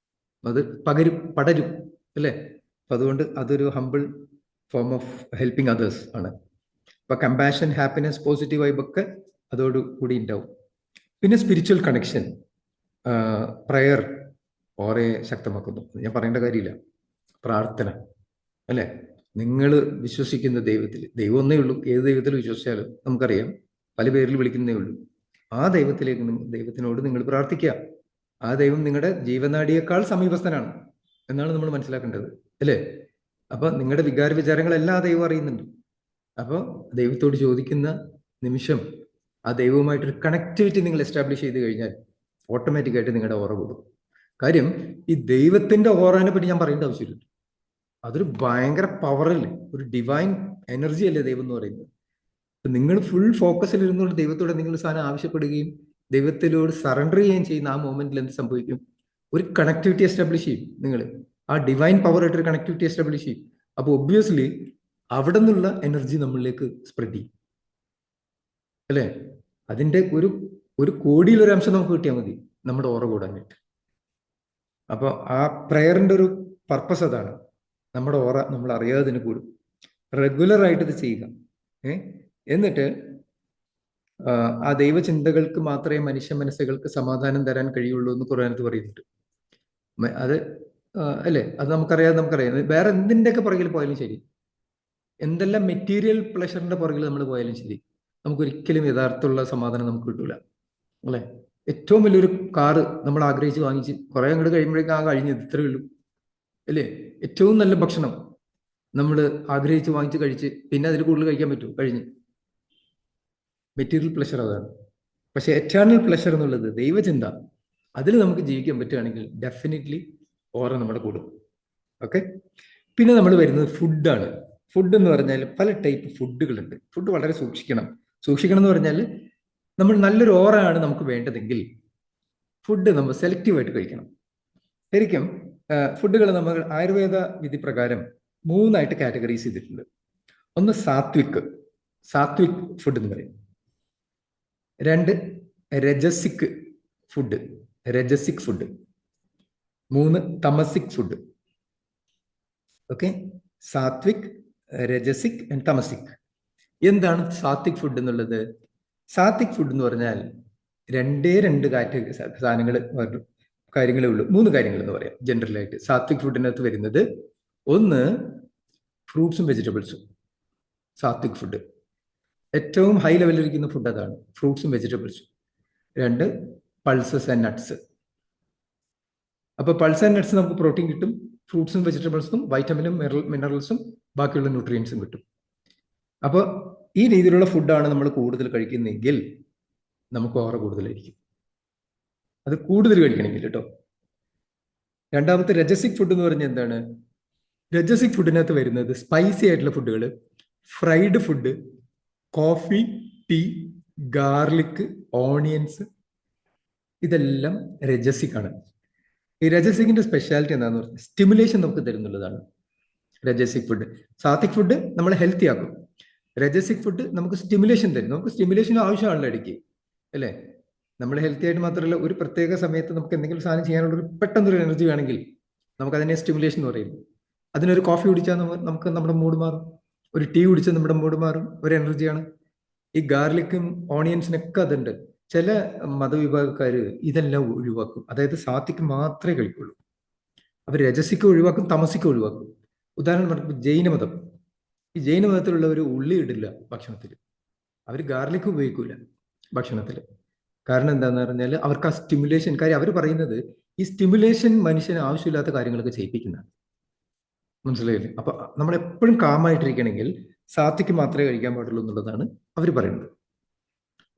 S1: അത് പടരും അല്ലേ. അപ്പൊ അതുകൊണ്ട് അതൊരു humble form of helping others ആണ്. അപ്പൊ കമ്പാഷൻ, ഹാപ്പിനെസ്, പോസിറ്റീവ് വൈബ് ഒക്കെ അതോട് കൂടി ഉണ്ടാവും. പിന്നെ സ്പിരിച്വൽ കണക്ഷൻ, പ്രയർ ഓറെ ശക്തമാക്കുന്നു. ഞാൻ പറയേണ്ട കാര്യമില്ല. പ്രാർത്ഥന അല്ലേ. നിങ്ങൾ വിശ്വസിക്കുന്ന ദൈവത്തിൽ, ദൈവം ഒന്നേ ഉള്ളൂ. ഏത് ദൈവത്തിൽ വിശ്വസിച്ചാലും നമുക്കറിയാം പല പേരിൽ വിളിക്കുന്നേ ഉള്ളൂ. ആ ദൈവത്തിനോട് നിങ്ങൾ പ്രാർത്ഥിക്കുക. ആ ദൈവം നിങ്ങളുടെ ജീവനാടിയേക്കാൾ സമീപസ്ഥനാണ് എന്നാണ് നമ്മൾ മനസ്സിലാക്കേണ്ടത്, അല്ലേ. അപ്പൊ നിങ്ങളുടെ വികാര വിചാരങ്ങളെല്ലാം ആ ദൈവം അറിയുന്നുണ്ട്. അപ്പോൾ ദൈവത്തോട് ചോദിക്കുന്ന നിമിഷം ആ ദൈവവുമായിട്ടൊരു കണക്ടിവിറ്റി നിങ്ങൾ എസ്റ്റാബ്ലിഷ് ചെയ്ത് കഴിഞ്ഞാൽ ഓട്ടോമാറ്റിക്കായിട്ട് നിങ്ങളുടെ ഓറ കൂടും. കാര്യം ഈ ദൈവത്തിന്റെ ഓറനെ പറ്റി ഞാൻ പറയേണ്ട ആവശ്യമില്ല. അതൊരു ഭയങ്കര പവറല്ലേ, ഒരു ഡിവൈൻ എനർജി അല്ലേ ദൈവം എന്ന് പറയുന്നത്. നിങ്ങൾ ഫുൾ ഫോക്കസിൽ ഇരുന്നുകൊണ്ട് ദൈവത്തോടെ നിങ്ങൾ സാധനം ആവശ്യപ്പെടുകയും ദൈവത്തിലോട് സറണ്ടർ ചെയ്യുകയും ചെയ്യുന്ന ആ മൊമെന്റിൽ എന്ത് സംഭവിക്കും? ഒരു കണക്ടിവിറ്റി എസ്റ്റാബ്ലിഷ് ചെയ്യും നിങ്ങൾ. ആ ഡിവൈൻ പവർ ആയിട്ട് ഒരു കണക്ടിവിറ്റി എസ്റ്റാബ്ലിഷ് ചെയ്യും. അപ്പോൾ ഒബ്വിയസ്ലി അവിടെ നിന്നുള്ള എനർജി നമ്മളിലേക്ക് സ്പ്രെഡ് ചെയ്യും, അല്ലേ. അതിന്റെ ഒരു കോടിയിലൊരു അംശം നമുക്ക് കിട്ടിയാൽ മതി നമ്മുടെ ഓറ കൂടാനായിട്ട്. അപ്പോൾ ആ പ്രയറിന്റെ ഒരു പർപ്പസ് അതാണ്. നമ്മുടെ ഓറ നമ്മൾ അറിയാതെ തന്നെ കൂടും. റെഗുലർ ആയിട്ട് ഇത് ചെയ്യുക. എന്നിട്ട് ആ ദൈവചിന്തകൾക്ക് മാത്രമേ മനുഷ്യ മനസ്സുകൾക്ക് സമാധാനം തരാൻ കഴിയുള്ളൂ എന്ന് ഖുർആനത്ത് പറയുന്നുണ്ട്. അത് അല്ലേ, അത് നമുക്കറിയാം. വേറെ എന്തിൻ്റെയൊക്കെ പുറകിൽ പോയാലും ശരി, എന്തെല്ലാം മെറ്റീരിയൽ പ്ലഷറിന്റെ പുറകിൽ നമ്മൾ പോയാലും ശരി, നമുക്കൊരിക്കലും യഥാർത്ഥമുള്ള സമാധാനം നമുക്ക് കിട്ടൂല, അല്ലേ. ഏറ്റവും വലിയൊരു കാറ് നമ്മൾ ആഗ്രഹിച്ച് വാങ്ങിച്ച് കുറെ അങ്ങോട്ട് കഴിയുമ്പോഴേക്കും ആ കഴിഞ്ഞത് ഇത്രയേ ഉള്ളൂ, അല്ലേ. ഏറ്റവും നല്ല ഭക്ഷണം നമ്മൾ ആഗ്രഹിച്ച് വാങ്ങിച്ച് കഴിച്ച് പിന്നെ അതിൽ കൂടുതൽ കഴിക്കാൻ പറ്റൂ, കഴിഞ്ഞ്. മെറ്റീരിയൽ പ്ലഷർ അതാണ്. പക്ഷെ എറ്റേണൽ പ്ലഷർ എന്നുള്ളത് ദൈവചിന്ത, അതിൽ നമുക്ക് ജീവിക്കാൻ പറ്റുകയാണെങ്കിൽ ഡെഫിനറ്റ്ലി ഓറ നമ്മുടെ കൂടും. ഓക്കെ. പിന്നെ നമ്മൾ വരുന്നത് ഫുഡാണ്. ഫുഡ് എന്ന് പറഞ്ഞാൽ പല ടൈപ്പ് ഫുഡുകളുണ്ട്. ഫുഡ് വളരെ സൂക്ഷിക്കണം എന്ന് പറഞ്ഞാൽ നമ്മൾ നല്ലൊരു ഓറയാണ് നമുക്ക് വേണ്ടതെങ്കിൽ ഫുഡ് നമ്മൾ സെലക്റ്റീവായിട്ട് കഴിക്കണം. ശരിക്കും ഫുഡുകൾ നമ്മൾ ആയുർവേദ വിധി പ്രകാരം 3 ആയിട്ട് കാറ്റഗറൈസ് ചെയ്തിട്ടുണ്ട്. ഒന്ന് സാത്വിക് ഫുഡ് എന്ന് പറയും. 2 rajasic food. 3 tamasic food. Okay. Sattvic, rajasic and tamasic. എന്താണ് സാത്വിക് ഫുഡ് എന്നുള്ളത്? സാത്വിക് ഫുഡ് എന്ന് പറഞ്ഞാൽ രണ്ട് കാര്യങ്ങളേ ഉള്ളൂ. 3 കാര്യങ്ങൾ എന്ന് പറയാം ജനറലായിട്ട്. സാത്വിക് ഫുഡിനകത്ത് വരുന്നത് ഒന്ന് ഫ്രൂട്ട്സും വെജിറ്റബിൾസും. സാത്വിക് ഫുഡ് ഏറ്റവും ഹൈ ലെവലിൽ ഇരിക്കുന്ന ഫുഡ് അതാണ്, ഫ്രൂട്ട്സും വെജിറ്റബിൾസും. 2 പൾസസ് ആൻഡ് നട്ട്സ്. അപ്പൊ പൾസ് ആൻഡ് നട്ട്സ് നമുക്ക് പ്രോട്ടീൻ കിട്ടും, ഫ്രൂട്ട്സും വെജിറ്റബിൾസും വൈറ്റമിനും മിനറൽസും ബാക്കിയുള്ള ന്യൂട്രിയൻസും കിട്ടും. അപ്പോൾ ഈ രീതിയിലുള്ള ഫുഡാണ് നമ്മൾ കൂടുതൽ കഴിക്കുന്നതെങ്കിൽ നമുക്ക് ഓറ കൂടുതലായിരിക്കും. അത് കൂടുതൽ കഴിക്കണമെങ്കിൽ കേട്ടോ. രണ്ടാമത്തെ രജസിക് ഫുഡ് എന്ന് പറഞ്ഞാൽ എന്താണ്? രജസിക് ഫുഡിനകത്ത് വരുന്നത് സ്പൈസി ആയിട്ടുള്ള ഫുഡുകൾ, fried food, coffee, tea, garlic, onions, ഇതെല്ലാം രജസിക് ആണ്. ഈ രജസിക്കിന്റെ സ്പെഷ്യാലിറ്റി എന്താണെന്ന് പറഞ്ഞാൽ സ്റ്റിമുലേഷൻ നമുക്ക് തരുന്നുള്ളതാണ് രജസിക് ഫുഡ്. സാത്വിക് ഫുഡ് നമ്മളെ ഹെൽത്തി ആക്കും. രജസിക് ഫുഡ് നമുക്ക് സ്റ്റിമുലേഷൻ തരും. നമുക്ക് സ്റ്റിമുലേഷൻ ആവശ്യമാണല്ലോ ഇടയ്ക്ക്, അല്ലേ. നമ്മൾ ഹെൽത്തി ആയിട്ട് മാത്രമല്ല, ഒരു പ്രത്യേക സമയത്ത് നമുക്ക് എന്തെങ്കിലും സാധനം ചെയ്യാനുള്ള ഒരു പെട്ടെന്നൊരു എനർജി വേണമെങ്കിൽ നമുക്ക് അതിനെ സ്റ്റിമുലേഷൻ എന്ന് പറയുന്നു. അതിനൊരു കോഫി കുടിച്ചാൽ നമുക്ക് നമ്മുടെ മൂഡ് മാറും, ഒരു ടീ കുടിച്ചാൽ നമ്മുടെ മൂഡ് മാറും, ഒരു എനർജിയാണ്. ഈ ഗാർലിക്കും ഓണിയൻസിനൊക്കെ അതുണ്ട്. ചില മതവിഭാഗക്കാർ ഇതെല്ലാം ഒഴിവാക്കും. അതായത് സാത്വിക് മാത്രമേ കഴിക്കുള്ളൂ. അവർ രജസിക്ക് ഒഴിവാക്കും, തമസിക്ക് ഒഴിവാക്കും. ഉദാഹരണം പറഞ്ഞപ്പോൾ ജൈനമതം. ഈ ജൈനമതത്തിലുള്ളവർ ഉള്ളി ഇടില്ല ഭക്ഷണത്തിൽ. അവർ ഗാർലിക് ഉപയോഗിക്കൂല ഭക്ഷണത്തിൽ. കാരണം എന്താന്ന് പറഞ്ഞാൽ അവർക്ക് ആ സ്റ്റിമുലേഷൻ, കാര്യം അവർ പറയുന്നത് ഈ സ്റ്റിമുലേഷൻ മനുഷ്യന് ആവശ്യമില്ലാത്ത കാര്യങ്ങളൊക്കെ ചെയ്യിപ്പിക്കുന്നതാണ്. മനസ്സിലായില്ലേ? അപ്പൊ നമ്മൾ എപ്പോഴും കാമായിട്ടിരിക്കണമെങ്കിൽ സാത്വിക്ക് മാത്രമേ കഴിക്കാൻ പാടുള്ളൂ എന്നുള്ളതാണ് അവർ പറയുന്നത്.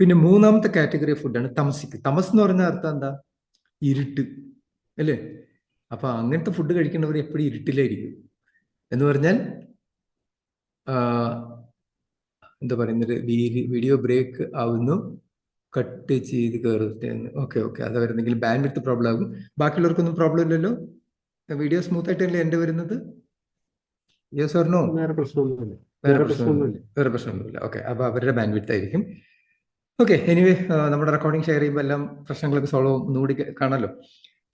S1: പിന്നെ 3ാമത്തെ കാറ്റഗറി ഫുഡാണ് തമസിക്. തമസ് എന്ന് പറഞ്ഞ അർത്ഥം എന്താ? ഇരുട്ട്, അല്ലേ. അപ്പൊ അങ്ങനത്തെ ഫുഡ് കഴിക്കുന്നവർ എപ്പോഴും ഇരുട്ടിലായിരിക്കും. എന്ന് പറഞ്ഞാൽ എന്താ പറയുന്നത്, വീഡിയോ ബ്രേക്ക് ആവുന്നു, കട്ട് ചെയ്ത് കയറുന്നു. ഓക്കെ, അത് വരുന്നെങ്കിൽ ബാൻഡ് വിഡ്ത്ത് പ്രോബ്ലം ആകും. ബാക്കിയുള്ളവർക്കൊന്നും പ്രോബ്ലം ഇല്ലല്ലോ? വീഡിയോ സ്മൂത്ത് ആയിട്ടല്ലേ എൻ്റെ വരുന്നത്? Yes or no?
S2: വേറെ പ്രശ്നമൊന്നുമില്ല.
S1: വേറെ
S2: വേറെ
S1: പ്രശ്നമൊന്നുമില്ല.
S2: പ്രശ്നമൊന്നുമില്ല.
S1: വേറെ പ്രശ്നമൊന്നുമില്ല. ഓക്കെ, അപ്പോൾ അവരുടെ ബാൻഡ്വിഡ്ത്ത് ആയിരിക്കും. ഓക്കെ, എനിവേ നമ്മുടെ റെക്കോർഡിംഗ് ഷെയർ ചെയ്യുമ്പോൾ എല്ലാം പ്രശ്നങ്ങളൊക്കെ സോൾവ് ഒന്നുകൂടി കാണാമല്ലോ.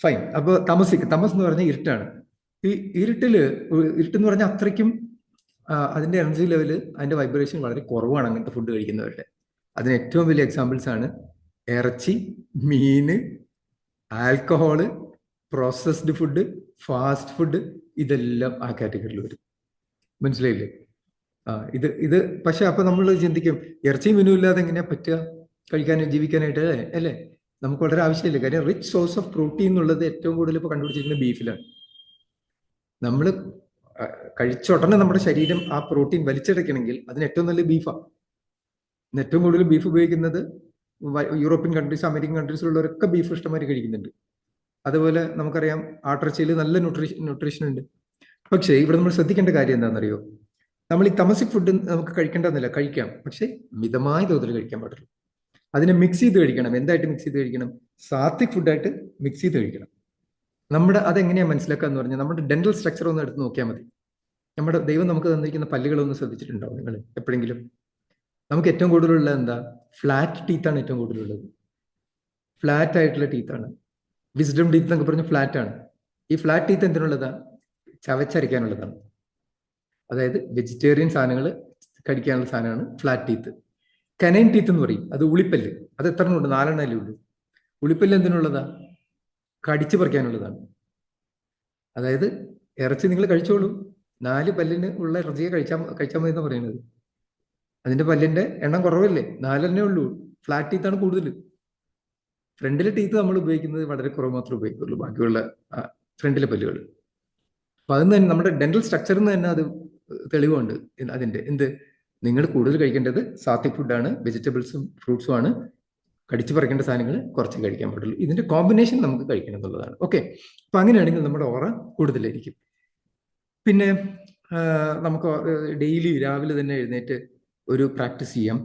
S1: ഫൈൻ. അപ്പോൾ തമസ് എന്ന് പറഞ്ഞാൽ ഇരുട്ടാണ്. ഈ ഇരുട്ടെന്ന് പറഞ്ഞാൽ അത്രയ്ക്കും അതിന്റെ എനർജി ലെവല്, അതിന്റെ വൈബ്രേഷൻ വളരെ കുറവാണ് അങ്ങനത്തെ ഫുഡ് കഴിക്കുന്നവരുടെ. അതിന് ഏറ്റവും വലിയ എക്സാമ്പിൾസ് ആണ് ഇറച്ചി, മീന്, alcohol, processed food, fast food. ഇതെല്ലാം ആ കാറ്റഗറിയിൽ വരും. മനസ്സിലായില്ലേ? ഇത് ഇത് പക്ഷെ അപ്പൊ നമ്മൾ ചിന്തിക്കും, ഇറച്ചിയും മീനും ഇല്ലാതെ എങ്ങനെയാ പറ്റുക കഴിക്കാനും ജീവിക്കാനായിട്ട്, അല്ലേ? നമുക്ക് വളരെ ആവശ്യമില്ല. കാര്യം റിച്ച് സോഴ്സ് ഓഫ് പ്രോട്ടീൻ എന്നുള്ളത് ഏറ്റവും കൂടുതൽ ഇപ്പൊ കണ്ടുപിടിച്ചിരിക്കുന്നത് ബീഫിലാണ്. നമ്മൾ കഴിച്ച ഉടനെ നമ്മുടെ ശരീരം ആ പ്രോട്ടീൻ വലിച്ചെടുക്കണമെങ്കിൽ അതിന് ഏറ്റവും നല്ല ബീഫാണ്. ഏറ്റവും കൂടുതൽ ബീഫ് ഉപയോഗിക്കുന്നത് യൂറോപ്യൻ കൺട്രീസ്, അമേരിക്കൻ കൺട്രീസിലുള്ളവരൊക്കെ ബീഫ് ഇഷ്ടംമാതിരി കഴിക്കുന്നുണ്ട്. അതുപോലെ നമുക്കറിയാം ആട്ടിറച്ചിയിൽ നല്ല ന്യൂട്രീഷൻ ഉണ്ട്. പക്ഷേ ഇവിടെ നമ്മൾ ശ്രദ്ധിക്കേണ്ട കാര്യം എന്താണെന്നറിയോ? നമ്മൾ ഈ തമസിക് ഫുഡ് നമുക്ക് കഴിക്കേണ്ടതെന്നില്ല, കഴിക്കാം, പക്ഷേ മിതമായ തോതിൽ കഴിക്കാൻ പാടുള്ളൂ. അതിനെ മിക്സ് ചെയ്ത് കഴിക്കണം. എന്തായിട്ട് മിക്സ് ചെയ്ത് കഴിക്കണം? സാത്വിക് ഫുഡായിട്ട് മിക്സ് ചെയ്ത് കഴിക്കണം. അതെങ്ങനെയാ മനസ്സിലാക്കുക എന്ന് പറഞ്ഞാൽ നമ്മുടെ ഡെന്റൽ സ്ട്രക്ചർ ഒന്ന് എടുത്ത് നോക്കിയാൽ മതി. നമ്മുടെ ദൈവം നമുക്ക് തന്നിരിക്കുന്ന പല്ലുകളൊന്ന് ശ്രദ്ധിച്ചിട്ടുണ്ടാവും നിങ്ങൾ എപ്പോഴെങ്കിലും? നമുക്ക് ഏറ്റവും കൂടുതലുള്ള എന്താ? ഫ്ലാറ്റ് ടീത്താണ് ഏറ്റവും കൂടുതലുള്ളത്. ഫ്ലാറ്റ് ആയിട്ടുള്ള ടീത്താണ്. വിസ്ഡം ടീത്ത് എന്നൊക്കെ പറഞ്ഞ് ഫ്ലാറ്റ് ആണ്. ഈ ഫ്ലാറ്റ് ടീത്ത് എന്തിനുള്ളതാ? ചവച്ചരയ്ക്കാനുള്ളതാണ്. അതായത് വെജിറ്റേറിയൻ സാധനങ്ങൾ കഴിക്കാനുള്ള സാധനമാണ് ഫ്ലാറ്റ് ടീത്ത്. കനൈൻ ടീത്ത് എന്ന് പറയും, അത് ഉളിപ്പല്ല്. അത് എത്ര ഉണ്ട്? 4 ഉള്ളൂ. ഉളിപ്പല്ല് എന്തിനുള്ളതാ? കടിച്ചു പറിക്കാനുള്ളതാണ്. അതായത് ഇറച്ചി നിങ്ങൾ കഴിച്ചോളൂ, 4 പല്ലിന് ഉള്ള ഇറച്ചിയെ കഴിച്ചാൽ മതി എന്ന് പറയുന്നത്. അതിന്റെ പല്ലിന്റെ എണ്ണം കുറവല്ലേ? 4 ഉള്ളൂ. ഫ്ലാറ്റ് ടീത്താണ് കൂടുതൽ. ഫ്രണ്ടിലെ ടീത്ത് നമ്മൾ ഉപയോഗിക്കുന്നത് വളരെ കുറവ് മാത്രമേ ഉപയോഗിക്കുള്ളൂ, ബാക്കിയുള്ള ഫ്രണ്ടിലെ പല്ലുകൾ. അപ്പൊ അതിന് തന്നെ നമ്മുടെ ഡെന്റൽ സ്ട്രക്ചറിന് തന്നെ അത് തെളിവുണ്ട്. അതിന്റെ നിങ്ങൾ കൂടുതൽ കഴിക്കേണ്ടത് സാത്വിക് ഫുഡാണ്, വെജിറ്റബിൾസും ഫ്രൂട്ട്സും ആണ്. കടിച്ചു പറിക്കേണ്ട സാധനങ്ങൾ കുറച്ച് കഴിക്കാൻ പാടുള്ളൂ. ഇതിന്റെ കോമ്പിനേഷൻ നമുക്ക് കഴിക്കണം എന്നുള്ളതാണ്. ഓക്കെ, അപ്പൊ അങ്ങനെയാണെങ്കിൽ നമ്മുടെ ഓറ കൂടുതലായിരിക്കും. പിന്നെ നമുക്ക് ഡെയിലി രാവിലെ തന്നെ എഴുന്നേറ്റ് ഒരു പ്രാക്ടീസ് ചെയ്യാം.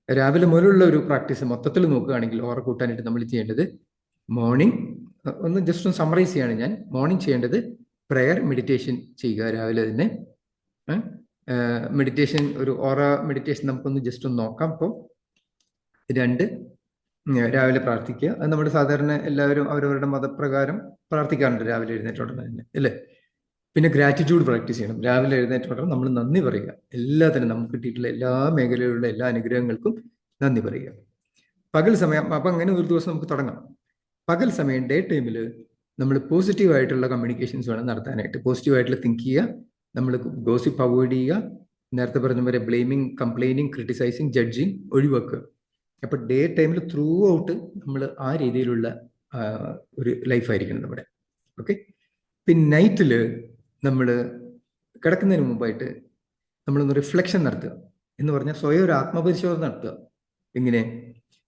S1: രാവിലെ മുതലുള്ള ഒരു പ്രാക്ടീസ് മൊത്തത്തിൽ നോക്കുകയാണെങ്കിൽ ഓറ കൂട്ടാനായിട്ട് നമ്മൾ ചെയ്യേണ്ടത് മോർണിംഗ്, ജസ്റ്റ് ഒന്ന് സമ്മറൈസ് ചെയ്യാണ് ഞാൻ. മോർണിംഗ് ചെയ്യേണ്ടത് പ്രെയർ, മെഡിറ്റേഷൻ ചെയ്യുക രാവിലെ തന്നെ. മെഡിറ്റേഷൻ, ഒരു ഓറ മെഡിറ്റേഷൻ നമുക്കൊന്ന് ജസ്റ്റ് ഒന്ന് നോക്കാം. അപ്പോൾ 2, രാവിലെ പ്രാർത്ഥിക്കുക. അത് നമ്മുടെ സാധാരണ എല്ലാവരും അവരവരുടെ മതപ്രകാരം പ്രാർത്ഥിക്കാറുണ്ട് രാവിലെ എഴുന്നേറ്റ ഉടനെ തന്നെ, അല്ലേ? പിന്നെ ഗ്രാറ്റിറ്റ്യൂഡ് പ്രാക്ടീസ് ചെയ്യണം. രാവിലെ എഴുന്നേറ്റ ഉടനെ നമ്മൾ നന്ദി പറയുക. എല്ലാത്തിനും നമുക്ക് കിട്ടിയിട്ടുള്ള എല്ലാ മേഖലയിലുള്ള എല്ലാ അനുഗ്രഹങ്ങൾക്കും നന്ദി പറയുക. പകൽ സമയം, അപ്പം അങ്ങനെ ഒരു ദിവസം നമുക്ക് തുടങ്ങാം. പകൽ സമയം, ഡേ ടൈമിൽ നമ്മൾ പോസിറ്റീവായിട്ടുള്ള കമ്മ്യൂണിക്കേഷൻസ് വേണം നടത്താനായിട്ട്. പോസിറ്റീവായിട്ടുള്ള തിങ്ക് ചെയ്യുക. നമ്മൾ ഗോസിപ്പ് അവോയ്ഡ് ചെയ്യുക. നേരത്തെ പറഞ്ഞ പോലെ ബ്ലെയിമിങ്, കംപ്ലൈനിങ്, ക്രിട്ടിസൈസിങ്, ജഡ്ജിങ് ഒഴിവാക്കുക. അപ്പൊ ഡേ ടൈമിൽ ത്രൂ ഔട്ട് നമ്മൾ ആ രീതിയിലുള്ള ഒരു ലൈഫായിരിക്കണം നമ്മുടെ. ഓക്കെ. പിന്നെ നൈറ്റിൽ നമ്മൾ കിടക്കുന്നതിന് മുമ്പായിട്ട് നമ്മളൊന്ന് റിഫ്ലക്ഷൻ നടത്തുക. എന്ന് പറഞ്ഞാൽ സ്വയം ഒരു ആത്മപരിശോധന നടത്തുക. എങ്ങനെ?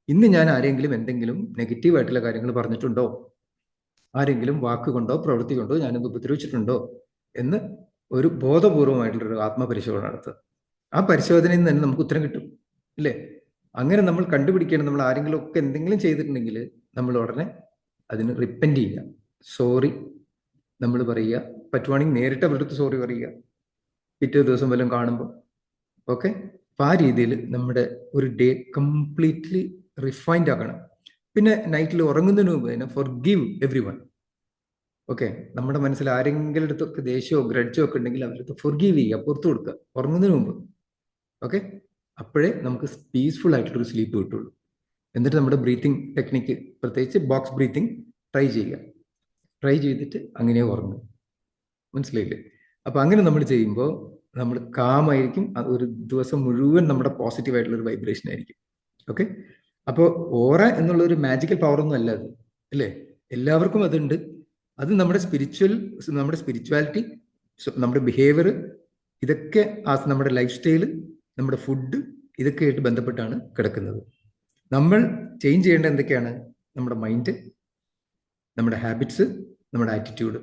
S1: ഇന്ന് ഞാൻ ആരെങ്കിലും എന്തെങ്കിലും നെഗറ്റീവായിട്ടുള്ള കാര്യങ്ങൾ പറഞ്ഞിട്ടുണ്ടോ? ആരെങ്കിലും വാക്കുകൊണ്ടോ പ്രവൃത്തി കൊണ്ടോ ഞാനത് ഉപദ്രവിച്ചിട്ടുണ്ടോ എന്ന് ഒരു ബോധപൂർവമായിട്ടുള്ളൊരു ആത്മപരിശോധന നടത്തുക. ആ പരിശോധനയിൽ നിന്ന് തന്നെ നമുക്ക് ഉത്തരം കിട്ടും, ഇല്ലേ? അങ്ങനെ നമ്മൾ കണ്ടുപിടിക്കണം. നമ്മൾ ആരെങ്കിലും ഒക്കെ എന്തെങ്കിലും ചെയ്തിട്ടുണ്ടെങ്കിൽ നമ്മൾ ഉടനെ അതിന് റിപ്പൻറ്റ് ചെയ്യുക, സോറി നമ്മൾ പറയുക. പറ്റുവാണെങ്കിൽ നേരിട്ട് അവരുടെ അടുത്ത് സോറി പറയുക, പിറ്റേ ദിവസം വല്ലതും കാണുമ്പോൾ. ഓക്കെ, അപ്പം ആ രീതിയിൽ നമ്മുടെ ഒരു ഡേ കംപ്ലീറ്റ്ലി റിഫൈൻഡ് ആക്കണം. പിന്നെ നൈറ്റിൽ ഉറങ്ങുന്നതിന് മുമ്പ് തന്നെ ഫോർഗീവ് എവ്രി വൺ. ഓക്കെ, നമ്മുടെ മനസ്സിൽ ആരെങ്കിലും അടുത്തൊക്കെ ദേഷ്യമോ ഗ്രഡ്ജോ ഒക്കെ ഉണ്ടെങ്കിൽ അവരുടെ അടുത്ത് ഫോർഗീവ് ചെയ്യുക, പുറത്തു കൊടുക്കുക ഉറങ്ങുന്നതിന് മുമ്പ്. ഓക്കെ, അപ്പോഴേ നമുക്ക് പീസ്ഫുൾ ആയിട്ടുള്ളൊരു സ്ലീപ്പ് കിട്ടുള്ളൂ. എന്നിട്ട് നമ്മുടെ ബ്രീത്തിങ് ടെക്നിക്ക്, പ്രത്യേകിച്ച് ബോക്സ് ബ്രീത്തിങ് ട്രൈ ചെയ്യുക. ട്രൈ ചെയ്തിട്ട് അങ്ങനെ ഉറങ്ങും. മനസ്സിലായില്ലേ? അപ്പൊ അങ്ങനെ നമ്മൾ ചെയ്യുമ്പോൾ നമ്മൾ കാമായിരിക്കും. ഒരു ദിവസം മുഴുവൻ നമ്മുടെ പോസിറ്റീവ് ആയിട്ടുള്ള ഒരു വൈബ്രേഷൻ ആയിരിക്കും. ഓക്കെ, അപ്പോൾ ഓറ എന്നുള്ള ഒരു മാജിക്കൽ പവർ ഒന്നും അല്ല അത്, അല്ലേ? എല്ലാവർക്കും അതുണ്ട്. അത് നമ്മുടെ സ്പിരിച്വാലിറ്റി, നമ്മുടെ ബിഹേവിയർ, ഇതൊക്കെ നമ്മുടെ ലൈഫ് സ്റ്റൈല്, നമ്മുടെ ഫുഡ്, ഇതൊക്കെ ആയിട്ട് ബന്ധപ്പെട്ടാണ് കിടക്കുന്നത്. നമ്മൾ ചേഞ്ച് ചെയ്യേണ്ട എന്തൊക്കെയാണ്? നമ്മുടെ മൈൻഡ്, നമ്മുടെ ഹാബിറ്റ്സ്, നമ്മുടെ ആറ്റിറ്റ്യൂഡ്.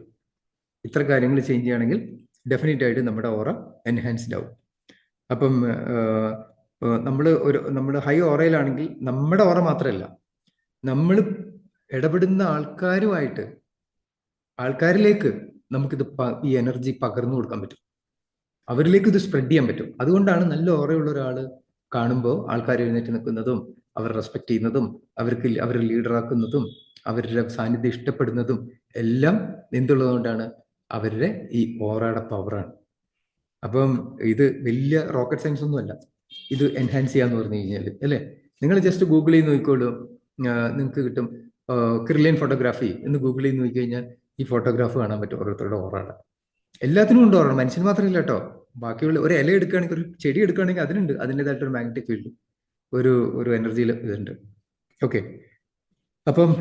S1: ഇത്ര കാര്യങ്ങൾ ചേഞ്ച് ചെയ്യുകയാണെങ്കിൽ ഡെഫിനറ്റ് ആയിട്ട് നമ്മുടെ ഓറ എൻഹാൻസ്ഡ് ആവും. അപ്പം നമ്മൾ ഹൈ ഓറയിലാണെങ്കിൽ നമ്മുടെ ഓറ മാത്രമല്ല, നമ്മൾ ഇടപെടുന്ന ആൾക്കാരിലേക്ക് നമുക്കിത് ഈ എനർജി പകർന്നു കൊടുക്കാൻ പറ്റും. അവരിലേക്ക് ഇത് സ്പ്രെഡ് ചെയ്യാൻ പറ്റും. അതുകൊണ്ടാണ് നല്ല ഓറയുള്ള ഒരാൾ കാണുമ്പോൾ ആൾക്കാർ എഴുന്നേറ്റ് നിൽക്കുന്നതും അവർ റെസ്പെക്ട് ചെയ്യുന്നതും അവരെ ലീഡറാക്കുന്നതും അവരുടെ സാന്നിധ്യം ഇഷ്ടപ്പെടുന്നതും എല്ലാം എന്തുള്ളതുകൊണ്ടാണ് അവരുടെ ഈ ഓറയുടെ പവറാണ്. അപ്പം ഇത് വലിയ റോക്കറ്റ് സയൻസ് ഒന്നുമല്ല ഇത് എൻഹാൻസ് ചെയ്യാന്ന് പറഞ്ഞു കഴിഞ്ഞാൽ, അല്ലേ? നിങ്ങൾ ജസ്റ്റ് ഗൂഗിൾ ചെയ്ത് നോക്കിക്കോളൂ, നിങ്ങൾക്ക് കിട്ടും. ക്രില്ലിയൻ ഫോട്ടോഗ്രാഫി എന്ന് ഗൂഗിൾ ചെയ്ത് നോക്കിക്കഴിഞ്ഞാൽ ഈ ഫോട്ടോഗ്രാഫ് കാണാൻ പറ്റും ഓരോരുത്തരുടെ ഓറയുടെ. എല്ലാത്തിനും ഉണ്ട് ഓറ, മനുഷ്യന് മാത്രമില്ല കേട്ടോ. ബാക്കിയുള്ള ഒരു ഇല എടുക്കുകയാണെങ്കിൽ, ഒരു ചെടി എടുക്കുകയാണെങ്കിൽ അതിനുണ്ട് അതിൻ്റെതായിട്ടൊരു മാഗ്നറ്റിക് ഫീൽഡ്, ഒരു എനർജിയിൽ ഇതുണ്ട്. ഓക്കെ, അപ്പം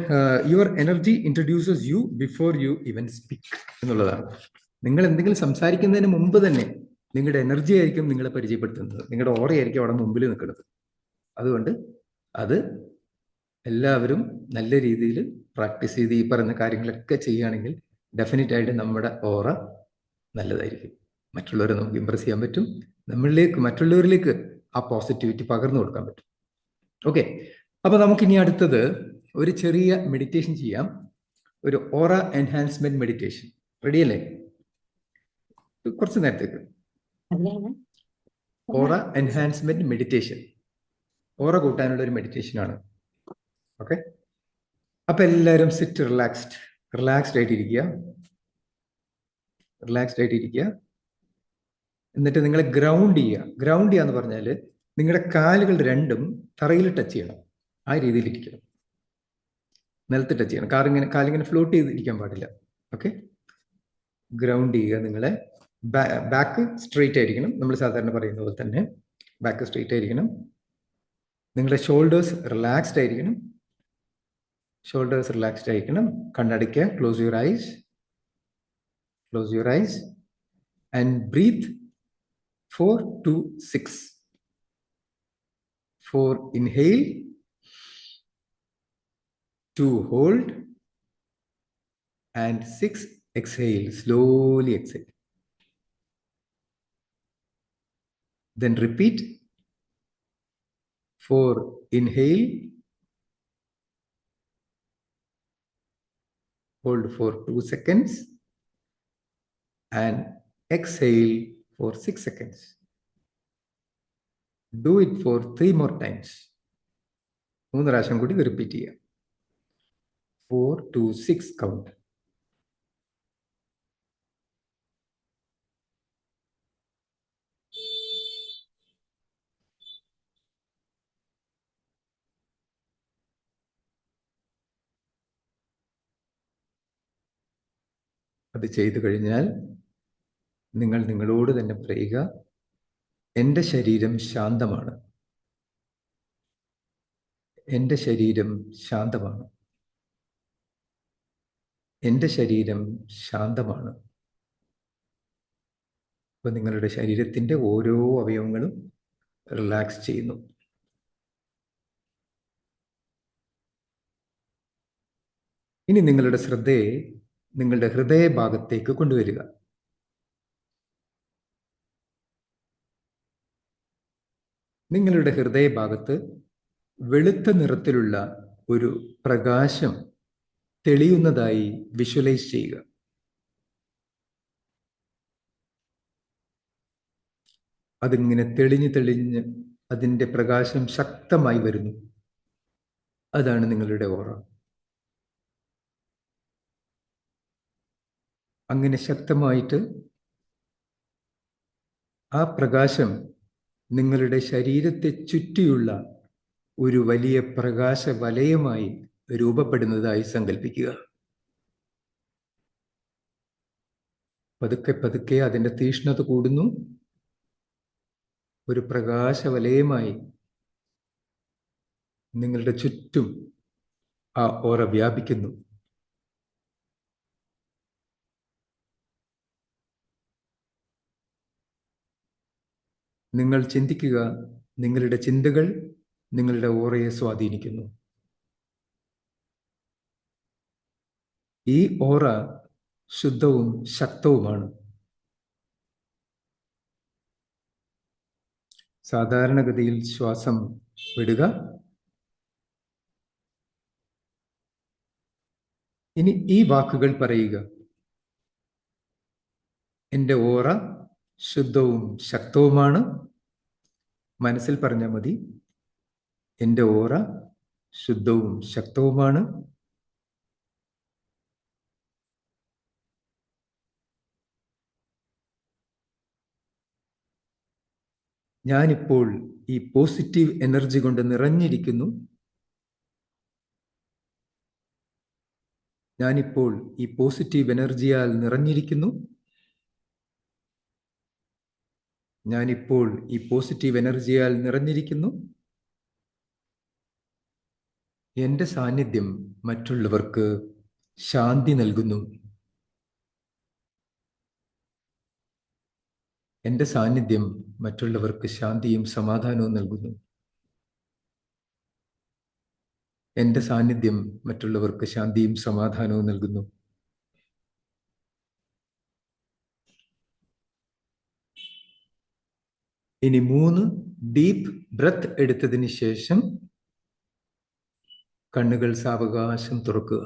S1: your energy introduces U before you ഇവൻ സ്പീക്ക് എന്നുള്ളതാണ്. നിങ്ങൾ എന്തെങ്കിലും സംസാരിക്കുന്നതിന് മുമ്പ് തന്നെ നിങ്ങളുടെ എനർജി ആയിരിക്കും നിങ്ങളെ പരിചയപ്പെടുത്തുന്നത്, നിങ്ങളുടെ ഓറയായിരിക്കും അവിടെ മുമ്പിൽ നിൽക്കുന്നത്. അതുകൊണ്ട് അത് എല്ലാവരും നല്ല രീതിയിൽ പ്രാക്ടീസ് ചെയ്ത് ഈ പറയുന്ന കാര്യങ്ങളൊക്കെ ചെയ്യുകയാണെങ്കിൽ ഡെഫിനറ്റ് ആയിട്ട് നമ്മുടെ ഓറ നല്ലതായിരിക്കും. മറ്റുള്ളവരെ നമുക്ക് ഇമ്പ്രസ് ചെയ്യാൻ പറ്റും, മറ്റുള്ളവരിലേക്ക് ആ പോസിറ്റിവിറ്റി പകർന്നു കൊടുക്കാൻ പറ്റും. ഓക്കെ, അപ്പൊ നമുക്കിനി അടുത്തത് ഒരു ചെറിയ മെഡിറ്റേഷൻ ചെയ്യാം, ഒരു ഓറ എൻഹാൻസ്മെന്റ് മെഡിറ്റേഷൻ. റെഡിയല്ലേ? കുറച്ച് നേരത്തേക്ക് ഓറ എൻഹാൻസ്മെന്റ് മെഡിറ്റേഷൻ, ഓറ കൂട്ടാനുള്ള ഒരു മെഡിറ്റേഷൻ ആണ്. ഓക്കെ, അപ്പൊ എല്ലാവരും സിറ്റ് റിലാക്സ്ഡ് ആയിട്ടിരിക്കുക. എന്നിട്ട് നിങ്ങളെ ഗ്രൗണ്ട് ചെയ്യുക എന്ന് പറഞ്ഞാൽ നിങ്ങളുടെ കാലുകൾ രണ്ടും തറയിൽ ടച്ച് ചെയ്യണം, ആ രീതിയിൽ ഇരിക്കണം. നിലത്ത് ടച്ച് ചെയ്യണം, കാലിങ്ങനെ ഫ്ലോട്ട് ചെയ്തിരിക്കാൻ പാടില്ല. ഓക്കെ, ഗ്രൗണ്ട് ചെയ്യുക. നിങ്ങളെ ബാക്ക് സ്ട്രെയിറ്റ് ആയിരിക്കണം, നമ്മൾ സാധാരണ പറയുന്ന പോലെ തന്നെ ബാക്ക് സ്ട്രെയിറ്റ് ആയിരിക്കണം. നിങ്ങളുടെ ഷോൾഡേഴ്സ് റിലാക്സ്ഡ് ആയിരിക്കണം. കണ്ണടയ്ക്കുക. Close your eyes and breathe 4 to 6. 4 inhale, 2 hold, and 6 exhale. Slowly exhale. Then repeat. 4 inhale, hold for 2 seconds, and exhale for 6 seconds. Do it for 3 more times. 3 പ്രാവശ്യം കൂടി repeat ചെയ്യുക. 4 to 6 count. അത് ചെയ്തു കഴിഞ്ഞാൽ നിങ്ങൾ നിങ്ങളോട് തന്നെ പറയുക, എൻ്റെ ശരീരം ശാന്തമാണ്. എൻ്റെ ശരീരം ശാന്തമാണ്. എൻ്റെ ശരീരം ശാന്തമാണ്. അപ്പൊ നിങ്ങളുടെ ശരീരത്തിൻ്റെ ഓരോ അവയവങ്ങളും റിലാക്സ് ചെയ്യുന്നു. ഇനി നിങ്ങളുടെ ശ്രദ്ധയെ നിങ്ങളുടെ ഹൃദയഭാഗത്തേക്ക് കൊണ്ടുവരിക. നിങ്ങളുടെ ഹൃദയഭാഗത്ത് വെളുത്ത നിറത്തിലുള്ള ഒരു പ്രകാശം തെളിയുന്നതായി വിഷ്വലൈസ് ചെയ്യുക. അതിങ്ങനെ തെളിഞ്ഞ് അതിൻ്റെ പ്രകാശം ശക്തമായി വരുന്നു. അതാണ് നിങ്ങളുടെ ഓറ. അങ്ങനെ ശക്തമായിട്ട് ആ പ്രകാശം നിങ്ങളുടെ ശരീരത്തെ ചുറ്റിയുള്ള ഒരു വലിയ പ്രകാശ വലയമായി രൂപപ്പെടുന്നതായി സങ്കല്പിക്കുക. പതുക്കെ അതിൻ്റെ തീഷ്ണത കൂടുന്നു. ഒരു പ്രകാശ വലയമായി നിങ്ങളുടെ ചുറ്റും ആ ഓറ വ്യാപിക്കുന്നു. നിങ്ങൾ ചിന്തിക്കുക, നിങ്ങളുടെ ചിന്തകൾ നിങ്ങളുടെ ഓറയെ സ്വാധീനിക്കുന്നു. ഈ ഓറ ശുദ്ധവും ശക്തവുമാണ്. സാധാരണഗതിയിൽ ശ്വാസം വിടുക. ഇനി ഈ വാക്കുകൾ പറയുക: എൻ്റെ ഓറ ശുദ്ധവും ശക്തവുമാണ്. മനസ്സിൽ പറഞ്ഞാൽ മതി, എൻ്റെ ഓറ ശുദ്ധവും ശക്തവുമാണ്. ഞാനിപ്പോൾ ഈ പോസിറ്റീവ് എനർജി കൊണ്ട് നിറഞ്ഞിരിക്കുന്നു. ഞാനിപ്പോൾ ഈ പോസിറ്റീവ് എനർജിയാൽ നിറഞ്ഞിരിക്കുന്നു. ഞാനിപ്പോൾ ഈ പോസിറ്റീവ് എനർജിയാൽ നിറഞ്ഞിരിക്കുന്നു. എൻ്റെ സാന്നിധ്യം മറ്റുള്ളവർക്ക് ശാന്തി നൽകുന്നു. എൻ്റെ സാന്നിധ്യം മറ്റുള്ളവർക്ക് ശാന്തിയും സമാധാനവും നൽകുന്നു. എൻ്റെ സാന്നിധ്യം മറ്റുള്ളവർക്ക് ശാന്തിയും സമാധാനവും നൽകുന്നു. ഇനി 3 ഡീപ്പ് ബ്രത്ത് എടുത്തതിന് ശേഷം കണ്ണുകൾ സാവകാശം തുറക്കുക.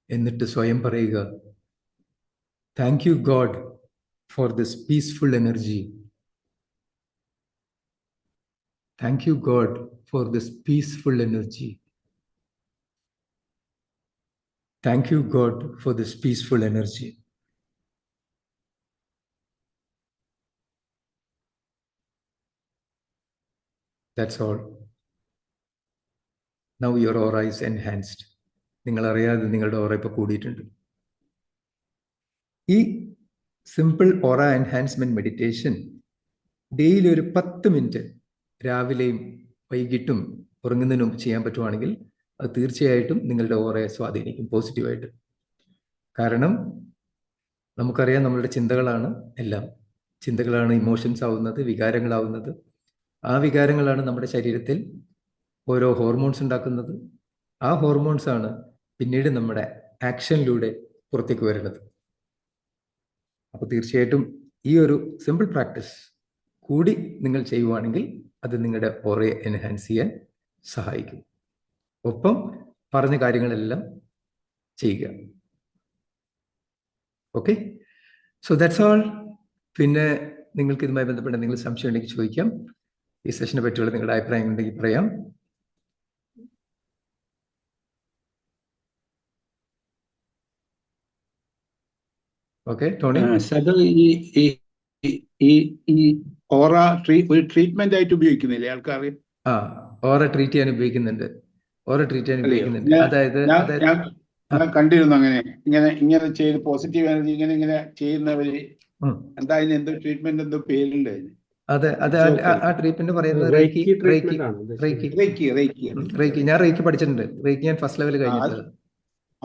S1: എന്നിട്ട് സ്വയം പറയുക, thank you God for this peaceful energy. Thank you God for this peaceful energy. Thank you God for this peaceful energy. That's all. Now your aura is enhanced. നിങ്ങൾ അറിയാതെ നിങ്ങളുടെ ഓറ ഇപ്പോൾ കൂടിയിട്ടുണ്ട്. ഈ സിമ്പിൾ ഓറ എൻഹാൻസ്മെന്റ് മെഡിറ്റേഷൻ ഡെയിലി ഒരു 10 minute രാവിലെയും വൈകിട്ടും ഉറങ്ങുന്നതിന് മുമ്പ് ചെയ്യാൻ പറ്റുവാണെങ്കിൽ അത് തീർച്ചയായിട്ടും നിങ്ങളുടെ ഓറയെ സ്വാധീനിക്കും പോസിറ്റീവായിട്ട്. കാരണം നമുക്കറിയാം, നമ്മളുടെ ചിന്തകളാണ് എല്ലാം. ചിന്തകളാണ് ഇമോഷൻസ് ആവുന്നത്, വികാരങ്ങളാവുന്നത്. ആ വികാരങ്ങളാണ് നമ്മുടെ ശരീരത്തിൽ ഓരോ ഹോർമോൺസ് ഉണ്ടാക്കുന്നത്. ആ ഹോർമോൺസ് ആണ് പിന്നീട് നമ്മുടെ ആക്ഷനിലൂടെ പുറത്തേക്ക് വരുന്നത്. അപ്പോൾ തീർച്ചയായിട്ടും ഈ ഒരു സിമ്പിൾ പ്രാക്ടീസ് കൂടി നിങ്ങൾ ചെയ്യുവാണെങ്കിൽ അത് നിങ്ങളുടെ ഓറയെ എൻഹാൻസ് ചെയ്യാൻ സഹായിക്കും. ഒപ്പം പറഞ്ഞ കാര്യങ്ങളെല്ലാം ചെയ്യുക. Okay, so that's all. പിന്നെ നിങ്ങൾക്ക് ഇതുമായി ബന്ധപ്പെട്ട എന്തെങ്കിലും സംശയം ഉണ്ടെങ്കിൽ ചോദിക്കാം. ഈ സെഷനെ പറ്റിയുള്ള നിങ്ങളുടെ അഭിപ്രായം ഉണ്ടെങ്കിൽ പറയാം. ഓക്കെ ടോണി,
S2: ഈ ഓറ ഒരു ട്രീറ്റ്മെന്റ് ആയിട്ട് ഉപയോഗിക്കുന്നില്ലേ ആൾക്കാർ?
S1: ഓറ ട്രീറ്റ് ചെയ്യാൻ ഉപയോഗിക്കുന്നുണ്ട്. ഓറ ട്രീറ്റ് ചെയ്യാൻ ഉപയോഗിക്കുന്നുണ്ട്. അതായത്
S2: ഞാൻ കണ്ടിരുന്നു അങ്ങനെ ഇങ്ങനെ ചെയ്ത് പോസിറ്റീവ് എനർജി ഇങ്ങനെ ചെയ്യുന്നവര്. എന്താ അതിന് എന്തോ ട്രീറ്റ്മെന്റ്, എന്തോ പേരുണ്ട് അതിന്.
S1: അതെ, ആ ട്രീറ്റ്മെന്റ് പറയുന്നത് റേക്കി. ഞാൻ റേക്കി പഠിച്ചിട്ടുണ്ട്. റേക്കി ഞാൻ ഫസ്റ്റ് ലെവൽ കഴിഞ്ഞിട്ടുണ്ട്.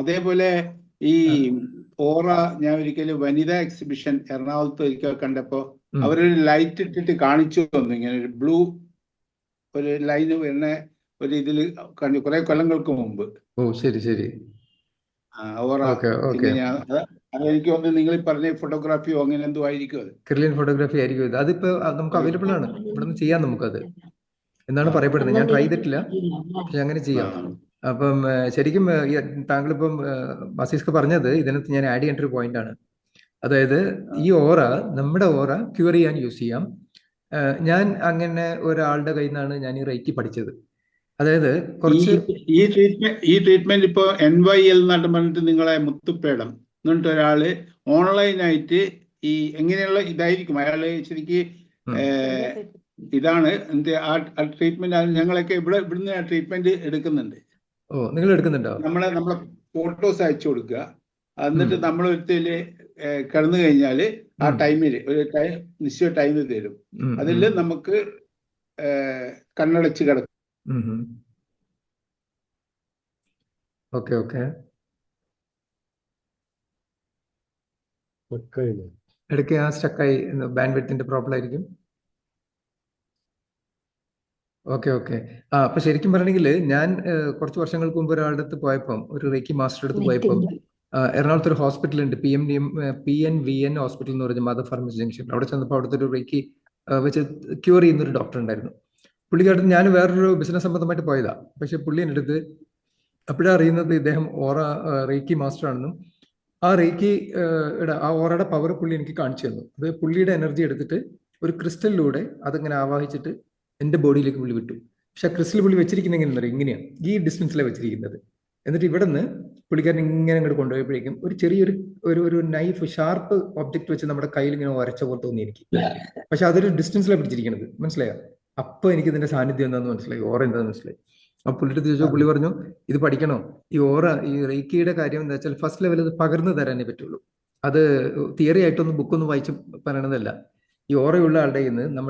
S2: അതേപോലെ ഈ ഓറ ഞാൻ ഒരിക്കലും വനിതാ എക്സിബിഷൻ എറണാകുളത്ത് ഒരിക്കൽ കണ്ടപ്പോ അവരൊരു ലൈറ്റ് ഇട്ടിട്ട് കാണിച്ചു തന്നു. ഇങ്ങനെ ഒരു ബ്ലൂ ഒരു ലൈന് വരുന്ന ഒരു ഇതില് കണ്ടു കുറെ കൊല്ലങ്ങൾക്ക് മുമ്പ്.
S1: ഓ ശരി ശരി.
S2: ഓറ അതെനിക്ക് തോന്നുന്നു നിങ്ങൾ പറഞ്ഞ ഫോട്ടോഗ്രാഫിയോ അങ്ങനെ എന്തോ ആയിരിക്കും. അത്
S1: ക്രില്ലിയൻ ഫോട്ടോഗ്രാഫി ആയിരിക്കും ഇത്. അതിപ്പോ നമുക്ക് അവൈലബിൾ ആണ്, ഇവിടെ നിന്ന് ചെയ്യാം നമുക്കത് എന്നാണ് പറയപ്പെടുന്നത്. ഞാൻ ട്രൈ ചെയ്തിട്ടില്ല, പക്ഷെ അങ്ങനെ ചെയ്യാം. അപ്പം ശരിക്കും താങ്കളിപ്പം അസീസ്ക്ക് പറഞ്ഞത് ഇതിനകത്ത് ഞാൻ ആഡ് ചെയ്യേണ്ട ഒരു പോയിന്റ് ആണ്. അതായത് ഈ ഓറ, നമ്മുടെ ഓറ ക്യൂർ ചെയ്യാൻ യൂസ് ചെയ്യാം. ഞാൻ അങ്ങനെ ഒരാളുടെ കയ്യിൽ നിന്നാണ് ഞാൻ ഈ റേക്കി പഠിച്ചത്. അതായത് കുറച്ച്
S2: ഈ ട്രീറ്റ്മെന്റ് ഇപ്പൊ NYL എന്നായിട്ട് പറഞ്ഞിട്ട് നിങ്ങളെ മുത്തുപ്പേടം എന്നിട്ട് ഒരാള് ഓൺലൈനായിട്ട് ഈ എങ്ങനെയുള്ള ഇതായിരിക്കും അയാള് ശരിക്ക് ഇതാണ് ആ ട്രീറ്റ്മെന്റ്. ഞങ്ങളൊക്കെ ഇവിടുന്ന് ആ ട്രീറ്റ്മെന്റ് എടുക്കുന്നുണ്ട്.
S1: ഓ, നിങ്ങൾ എടുക്കുന്നുണ്ടോ?
S2: നമ്മളെ ഫോട്ടോസ് അയച്ചു കൊടുക്കുക. എന്നിട്ട് നമ്മൾ ഒരുത്തില് കിടന്നു കഴിഞ്ഞാല് ആ ടൈമില് ഒരു നിശ്ചയ ടൈമിൽ തരും. അതിൽ നമുക്ക് കണ്ണടച്ച് കിടക്കും.
S1: Okay okay. ഇടയ്ക്ക് ആ സ്റ്റക്കായി, ബാൻഡ് വിഡ്ത്തിന്റെ പ്രോബ്ലം ആയിരിക്കും. Okay okay. അപ്പൊ ശരിക്കും പറയണെങ്കിൽ ഞാൻ കുറച്ച് വർഷങ്ങൾക്ക് മുമ്പ് ഒരാളുടെ അടുത്ത് പോയപ്പം, ഒരു റേക്കി മാസ്റ്റർ അടുത്ത് പോയപ്പം, എറണാകുളത്ത് ഒരു ഹോസ്പിറ്റൽ ഉണ്ട്, PNVN ഹോസ്പിറ്റൽ എന്ന് പറഞ്ഞ മദർ ഫാർമസി ജംഗ്ഷൻ. അവിടെ ചെന്നപ്പോൾ അവിടുത്തെ ഒരു റേക്കി വെച്ച് ക്യൂർ ചെയ്യുന്ന ഒരു ഡോക്ടർ ഉണ്ടായിരുന്നു. പുള്ളിക്കാരൻ ഞാൻ വേറൊരു ബിസിനസ് സംബന്ധമായിട്ട് പോയതാ. പക്ഷെ പുള്ളി എൻ്റെ അടുത്ത് അപ്പോഴാണ് അറിയുന്നത് ഇദ്ദേഹം ഓറ റേക്കി മാസ്റ്റർ ആണെന്നും ആ റേക്കി ആ ഓറയുടെ പവർ പുള്ളി എനിക്ക് കാണിച്ചു തന്നു. അത് പുള്ളിയുടെ എനർജി എടുത്തിട്ട് ഒരു ക്രിസ്റ്റലിലൂടെ അതിങ്ങനെ ആവാഹിച്ചിട്ട് എൻ്റെ ബോഡിയിലേക്ക് പുള്ളി വിട്ടു. പക്ഷെ ആ ക്രിസ്റ്റൽ പുള്ളി വെച്ചിരിക്കുന്നത് എങ്ങനെയാണ്, ഇങ്ങനെയാണ് ഈ ഡിസ്റ്റൻസിലാണ് വെച്ചിരിക്കുന്നത്. എന്നിട്ട് ഇവിടെ നിന്ന് പുള്ളിക്കാരൻ ഇങ്ങനെ അങ്ങോട്ട് കൊണ്ടുപോയപ്പോഴേക്കും ഒരു ചെറിയൊരു ഒരു നൈഫ് ഷാർപ്പ് ഒബ്ജക്റ്റ് വെച്ച് നമ്മുടെ കയ്യിൽ ഇങ്ങനെ വരച്ച പോലെ തോന്നി എനിക്ക്. പക്ഷെ അതൊരു ഡിസ്റ്റൻസിലാണ് പിടിച്ചിരിക്കുന്നത്, മനസ്സിലായോ? അപ്പൊ എനിക്ക് ഇതിന്റെ സാന്നിധ്യം എന്താണെന്ന് മനസ്സിലായി, ഓറ എന്താണെന്ന് മനസ്സിലായി. അപ്പൊ പുള്ളിയുടെ ചോദിച്ചപ്പോൾ പുള്ളി പറഞ്ഞു, ഇത് പഠിക്കണോ, ഈ ഓറ ഈ റേക്കിയുടെ കാര്യം എന്താ വെച്ചാൽ ഫസ്റ്റ് ലെവൽ അത് പകർന്നു തരാനേ പറ്റുള്ളൂ. അത് തിയറി ആയിട്ടൊന്നും ബുക്കൊന്നും വായിച്ച് പറയണതല്ല. ഈ ഓറയുള്ള ആളുടെ കയ്യിൽ നിന്ന് നമ്മുടെ